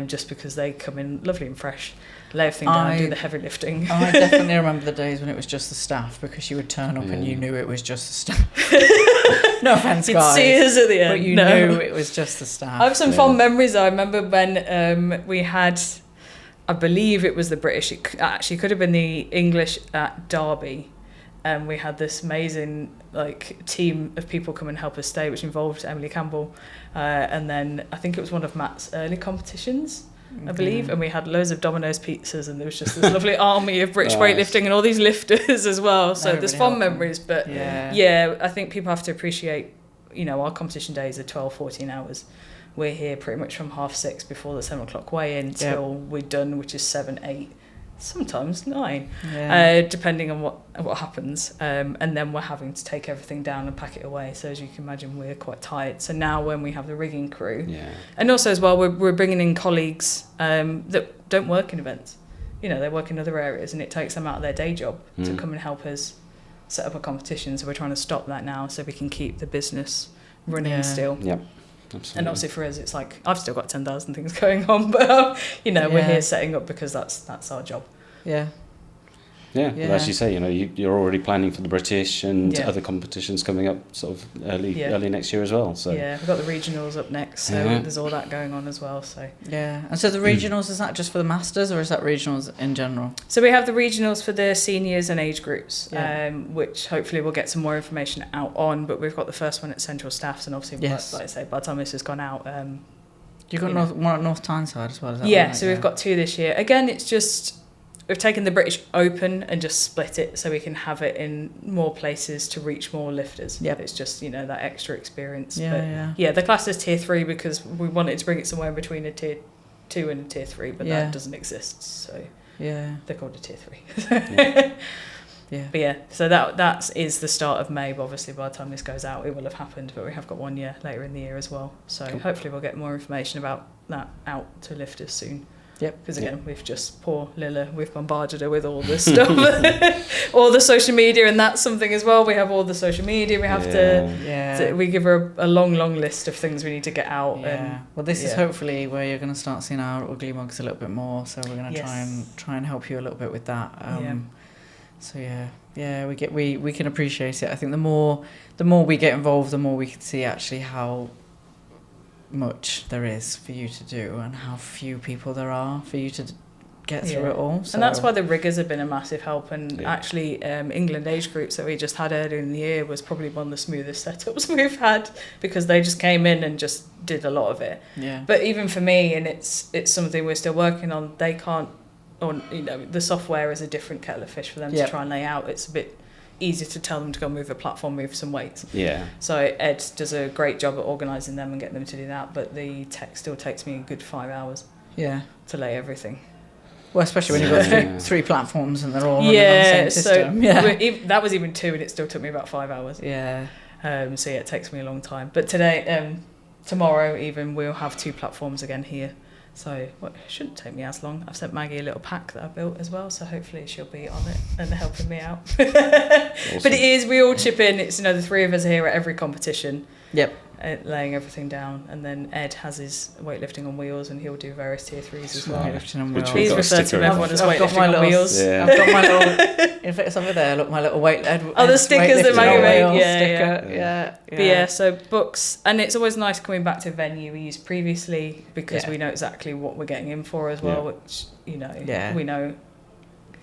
just because they come in lovely and fresh, lay everything down, do the heavy lifting. I definitely remember the days when it was just the staff, because you would turn up and you knew it was just the staff. No offence, guys. You'd see us at the end. But you knew it was just the staff. I have some fond memories. I remember when we had, I believe it was the British, it actually could have been the English at Derby, and we had this amazing team of people come and help us stay, which involved Emily Campbell, and then I think it was one of Matt's early competitions, I believe, and we had loads of Domino's pizzas, and there was just this lovely army of British weightlifting and all these lifters as well, so there's fond memories, but I think people have to appreciate, our competition days are 12-14 hours, we're here pretty much from 6:30 before the 7 o'clock weigh-in till we're done, which is 7, 8, sometimes 9, depending on what happens. And then we're having to take everything down and pack it away. So as you can imagine, we're quite tired. So now when we have the rigging crew, and also as well, we're bringing in colleagues that don't work in events. You know, they work in other areas, and it takes them out of their day job to come and help us set up a competition. So we're trying to stop that now so we can keep the business running still. Yep. Absolutely. And obviously for us, it's like, I've still got 10,000 things going on, but, you know, we're here setting up because that's our job. Yeah. Yeah, well, as you say, you know, you're already planning for the British and other competitions coming up sort of early next year as well. So yeah, we've got the regionals up next, so there's all that going on as well. So yeah, and so the regionals, is that just for the masters, or is that regionals in general? So we have the regionals for the seniors and age groups, which hopefully we'll get some more information out on. But we've got the first one at Central Staffs, and obviously, like I say, by the time this has gone out, you've got one at North Tyneside as well. Is that right? So we've got 2 this year. Again, it's just. We've taken the British Open and just split it so we can have it in more places to reach more lifters. Yep. It's just, you know, that extra experience. The class is tier 3 because we wanted to bring it somewhere in between a tier 2 and a tier 3, but that doesn't exist. So they're called a tier 3. So that is the start of May. But obviously, by the time this goes out, it will have happened. But we have got one year later in the year as well. So hopefully we'll get more information about that out to lifters soon. Yep. Because again, we've just, poor Lilla, we've bombarded her with all this stuff, all the social media, and that's something as well. We have all the social media. We have to we give her a long list of things we need to get out. Yeah. And this is hopefully where you're going to start seeing our ugly mugs a little bit more. So we're going to try and help you a little bit with that. So we can appreciate it. I think the more we get involved, the more we can see actually how much there is for you to do and how few people there are for you to get through it all. So. And that's why the riggers have been a massive help. And actually England age groups that we just had earlier in the year was probably one of the smoothest setups we've had, because they just came in and just did a lot of it. But even for me, and it's something we're still working on, they can't, or you know, the software is a different kettle of fish for them to try and lay out. It's a bit easier to tell them to go move a platform, move some weights. So Ed does a great job at organising them and getting them to do that, but the tech still takes me a good 5 hours to lay everything. Well, especially when you've got three platforms and they're all running on the same system. That was even 2 and it still took me about 5 hours. So it takes me a long time. But today, tomorrow even, we'll have 2 platforms again here. So it shouldn't take me as long. I've sent Maggie a little pack that I built as well, so hopefully she'll be on it and helping me out. Awesome. But it is, we all chip in. It's, you know, the 3 of us are here at every competition. Laying everything down, and then Ed has his weightlifting on wheels, and he'll do various tier 3s as well. Weightlifting on wheels. He's referred to everyone as weightlifting on wheels. I've got my little. In fact, it's over there. Look, my little weight. The stickers that Maggie made. So BUCS, and it's always nice coming back to a venue we used previously, because we know exactly what we're getting in for as well. Which we know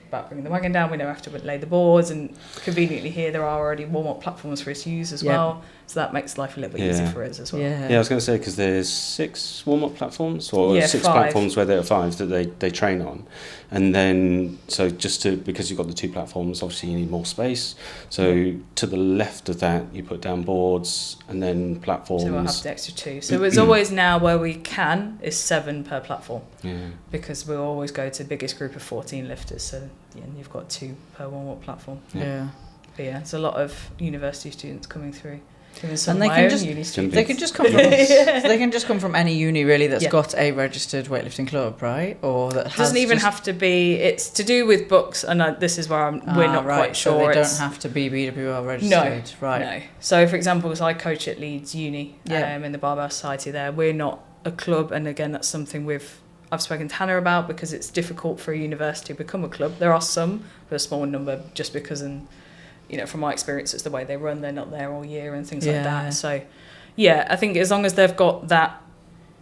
about bringing the wagon down. We know after we lay the boards, and conveniently here there are already warm-up platforms for us to use as well. So that makes life a little bit easier for us as well. I was going to say, because there's 6 warm-up platforms, or 6 platforms where there are 5 that they train on. And then, so because you've got the 2 platforms, obviously you need more space. So to the left of that, you put down boards and then platforms. So we'll have the extra 2. So it's always now where we can is 7 per platform. Because we'll always go to the biggest group of 14 lifters. So you've got 2 per warm-up platform. But it's a lot of university students coming through. And they can just come from they can just come from any uni really that's got a registered weightlifting club, right? Or that doesn't even have to be. It's to do with BUCS, and this is where we're not quite sure. So they don't have to be BWL registered, No. So for example, as I coach at Leeds Uni in the Barbell Society there, we're not a club, and again that's something I've spoken to Hannah about, because it's difficult for a university to become a club. There are some, but a small number, just because from my experience, it's the way they run. They're not there all year and things like that. So, I think as long as they've got that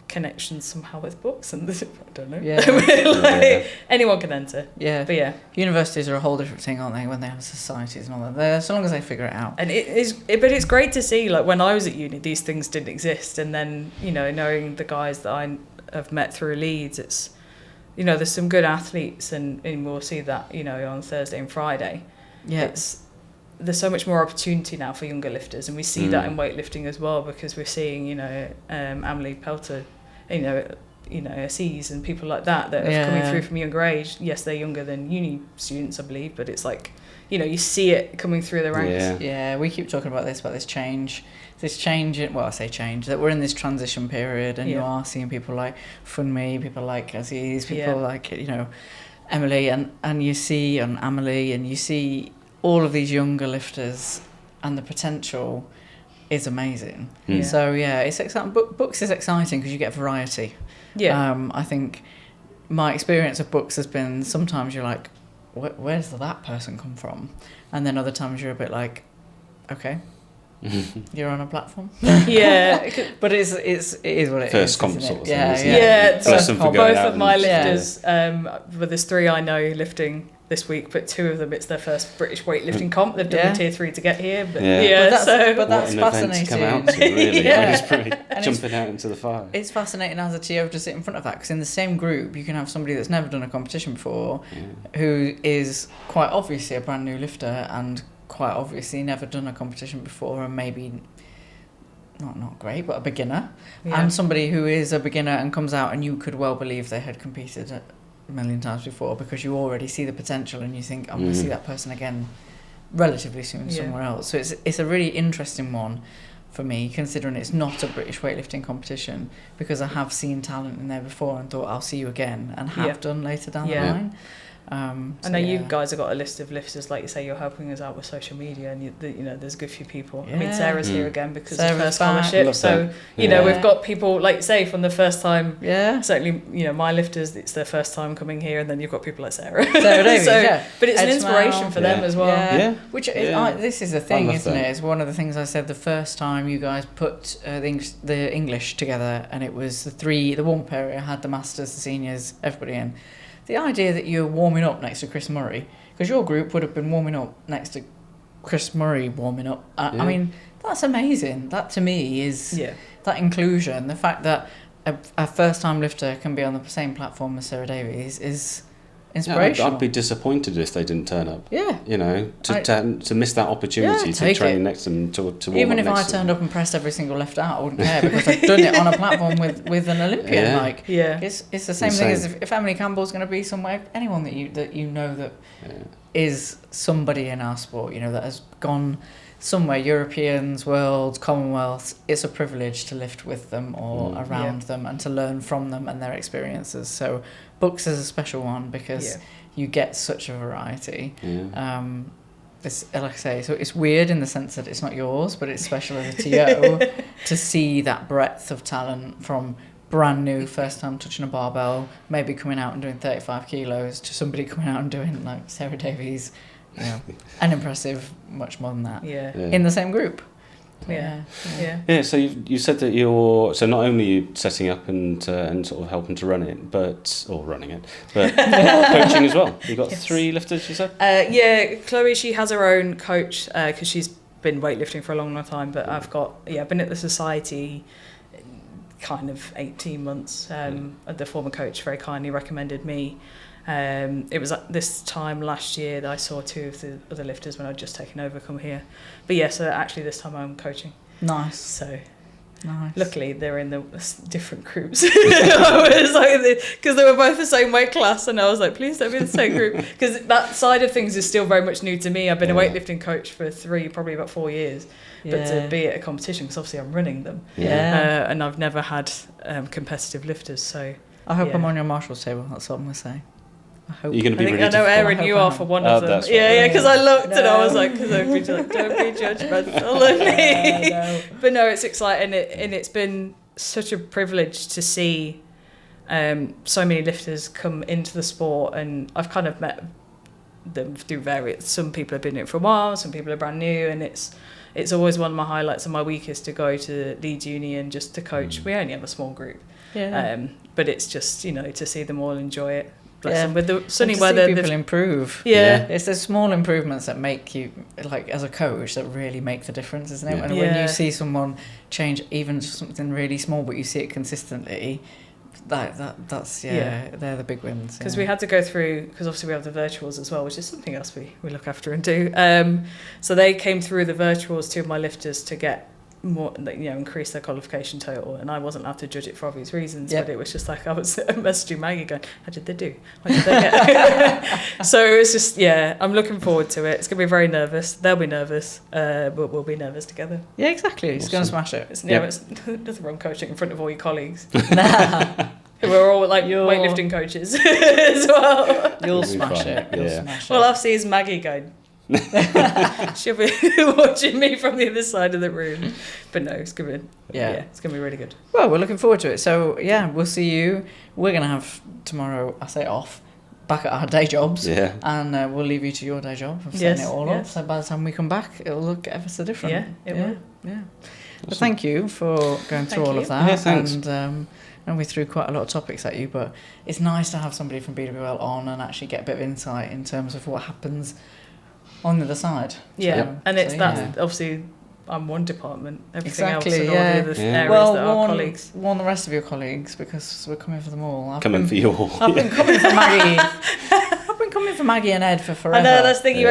connection somehow with BUCS, and I don't know, anyone can enter. But universities are a whole different thing, aren't they? When they have societies and all that, so long as they figure it out. And but it's great to see. Like when I was at uni, these things didn't exist, and then knowing the guys that I have met through Leeds, it's there's some good athletes, and we'll see that on Thursday and Friday. there's so much more opportunity now for younger lifters, and we see that in weightlifting as well, because we're seeing, Amelie Pelter, Assis and people like that are coming through from a younger age. Yes, they're younger than uni students, I believe, but it's like, you see it coming through the ranks. Yeah, we keep talking about this change, I say change, that we're in this transition period, and you are seeing people like Funmi, people like Aziz, people like, Emily, and you see, and Amelie, and you see all of these younger lifters, and the potential is amazing. So it's exciting. BUCS is exciting because you get variety. I think my experience of BUCS has been, sometimes you're like, where does that person come from? And then other times you're a bit like, okay, you're on a platform. But it is what it First is. comp sort of thing. Bless them for going both out of my lifters, but there's 3 I know lifting this week, but 2 of them, it's their first British weightlifting comp. They've done the tier 3 to get here, but but that's what an fascinating. event to come out to, really. It's pretty jumping out into the fire. It's fascinating as a TO to sit in front of that, because in the same group you can have somebody that's never done a competition before, who is quite obviously a brand new lifter and quite obviously never done a competition before, and maybe not great, but a beginner, and somebody who is a beginner and comes out and you could well believe they had competed a million times before, because you already see the potential and you think, I'm going to see that person again relatively soon somewhere else. So it's a really interesting one for me, considering it's not a British weightlifting competition, because I have seen talent in there before and thought I'll see you again, and have done later down the line. I know you guys have got a list of lifters, like you say, you're helping us out with social media, and there's a good few people. I mean, Sarah's here again because Sarah's of her scholarship, so we've got people, like you say, from the first time. Certainly, my lifters, it's their first time coming here, and then you've got people like Sarah Davies, but it's an inspiration for them as well. Which this is the thing, isn't it? It's one of the things I said the first time you guys put the English together, and it was the warm-up area had the masters, the seniors, everybody in. The idea that you're warming up next to Chris Murray, because your group would have been warming up next to Chris Murray warming up. I mean, that's amazing. That to me is that inclusion. The fact that a first-time lifter can be on the same platform as Sarah Davies is inspirational. I'd be disappointed if they didn't turn up. Yeah. To miss that opportunity to train next to them, to warm even up if I turned up and pressed every single left out, I wouldn't care, because I've done it on a platform with an Olympian. It's the same thing as if Emily Campbell's going to be somewhere, anyone that you know that is somebody in our sport, that has gone somewhere, Europeans, Worlds, Commonwealths. It's a privilege to lift with them or around them, and to learn from them and their experiences. So BUCS is a special one, because you get such a variety. It's, like I say, so it's weird in the sense that it's not yours, but it's special as a TO to see that breadth of talent, from brand new, first time touching a barbell, maybe coming out and doing 35 kilos, to somebody coming out and doing like Sarah Davies, and impressive, much more than that, in the same group. So you said that you're, so not only you setting up and sort of helping to running it, but coaching as well. You've got 3 lifters, you said? Chloe, she has her own coach, because she's been weightlifting for a long time, but I've been at the society kind of 18 months. The former coach very kindly recommended me. It was at this time last year that I saw 2 of the other lifters when I'd just taken over come here. But so actually this time I'm coaching. Nice. So nice. Luckily they're in the different groups. I was like, because they were both the same weight class, and I was like, please don't be in the same group, because that side of things is still very much new to me. I've been a weightlifting coach for probably about 4 years. But to be at a competition, because obviously I'm running them, and I've never had competitive lifters, so I hope I'm on your Marshall's table. That's what I'm going to say. I hope. You're going to be really I know Erin, you are for one of them. That's right. Because I looked and I was like, don't be judgmental of me. But no, it's exciting, and it's been such a privilege to see so many lifters come into the sport, and I've kind of met them through various. Some people have been in it for a while, some people are brand new, and it's always one of my highlights of my week is to go to Leeds Uni and just to coach. We only have a small group, but it's just to see them all enjoy it. With the sunny weather, people improve. It's the small improvements that make you, like as a coach, that really make the difference, isn't it? And when you see someone change even just something really small, but you see it consistently, that's they're the big wins. Because we had to go through, because obviously we have the virtuals as well, which is something else we look after and do. So they came through the virtuals, 2 of my lifters, to get more, increase their qualification total, and I wasn't allowed to judge it for obvious reasons. But it was just like I was messaging Maggie going, how did they do? What did they get? So it's just I'm looking forward to it. It's gonna be very nervous. They'll be nervous, but we'll be nervous together. Yeah, exactly. It's gonna smash it. It's nothing wrong coaching in front of all your colleagues. We're all like weightlifting coaches as well. You'll smash it. You'll smash it. Well, I'll see is Maggie going. She'll be watching me from the other side of the room, but no, it's gonna be it's gonna be really good. Well, we're looking forward to it. So we'll see you. We're gonna have tomorrow, I say off, back at our day jobs, and we'll leave you to your day job of setting it all up. So by the time we come back, it'll look ever so different. It will. Awesome. But thank you for going through all of that. Yeah, thanks. And we threw quite a lot of topics at you, but it's nice to have somebody from BWL on and actually get a bit of insight in terms of what happens on the other side. And it's obviously I'm one department, everything else and all the other areas that our colleagues. Warn the rest of your colleagues, because we're coming for them all. I've been coming for Maggie. I've been coming for Maggie and Ed for forever. I know, that's the thing, you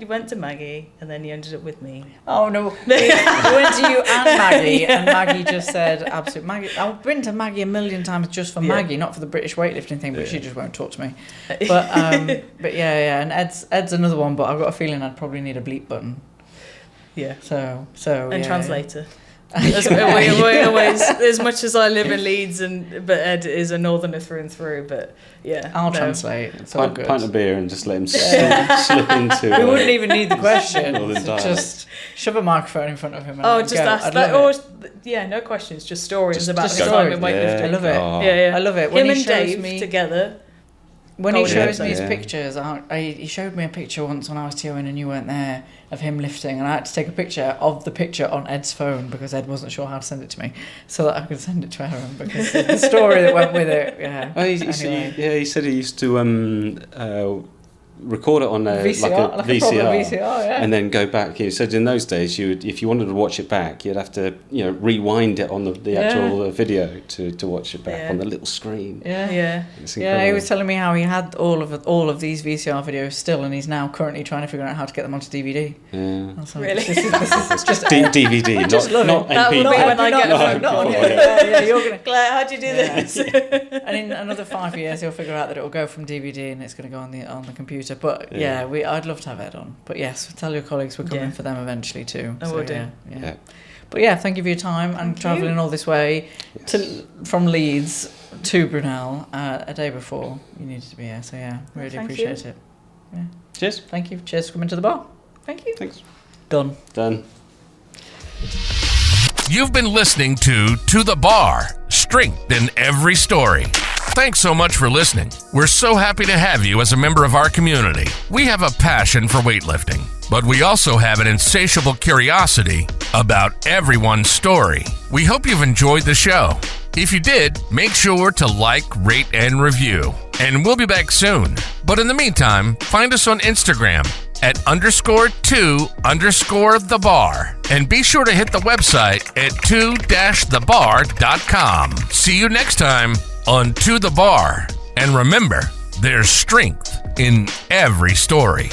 went to Maggie and then you ended up with me. Oh no, we went to you and Maggie, and Maggie just said, absolutely, Maggie, I've been to Maggie a million times just for Maggie, not for the British weightlifting thing, but she just won't talk to me. But and Ed's another one, but I've got a feeling I'd probably need a bleep button. Yeah. So and translator. We always, as much as I live in Leeds, but Ed is a northerner through and through. But I'll translate. It's all good. Pint of beer and just let him slip into. We wouldn't even need the question. Just shove a microphone in front of him. And just ask that. Or no questions, just stories about his time in weightlifting. I love it. I love it. Him and Dave together. When he shows me his pictures, he showed me a picture once when I was TOing and you weren't there, of him lifting, and I had to take a picture of the picture on Ed's phone because Ed wasn't sure how to send it to me, so that I could send it to Aaron, because the story that went with it. He said he used to record it on VCR, like a VCR, yeah. And then go back. He said in those days, if you wanted to watch it back, you'd have to rewind it on the actual video to watch it back on the little screen. He was telling me how he had all of these VCR videos still, and he's now currently trying to figure out how to get them onto DVD. Yeah. Like, really? This is just DVD, not that MP3. will be when I get a phone call. You're gonna. Claire, how'd you do this? And in another 5 years, he'll figure out that it will go from DVD and it's going to go on the computer. But I'd love to have Ed on. But yes, tell your colleagues we're coming for them eventually too. I will do. Yeah. But thank you for your time and travelling all this way from Leeds to Brunel a day before you needed to be here. So really appreciate it. Yeah. Cheers. Thank you. Cheers for coming to the bar. Thank you. Thanks. Done. You've been listening to the Bar, strength in every story. Thanks so much for listening. We're so happy to have you as a member of our community. We have a passion for weightlifting, but we also have an insatiable curiosity about everyone's story. We hope you've enjoyed the show. If you did, make sure to like, rate, and review. And we'll be back soon. But in the meantime, find us on Instagram at _2_thebar. And be sure to hit the website at 2-thebar.com. See you next time on To The Bar. And remember, there's strength in every story.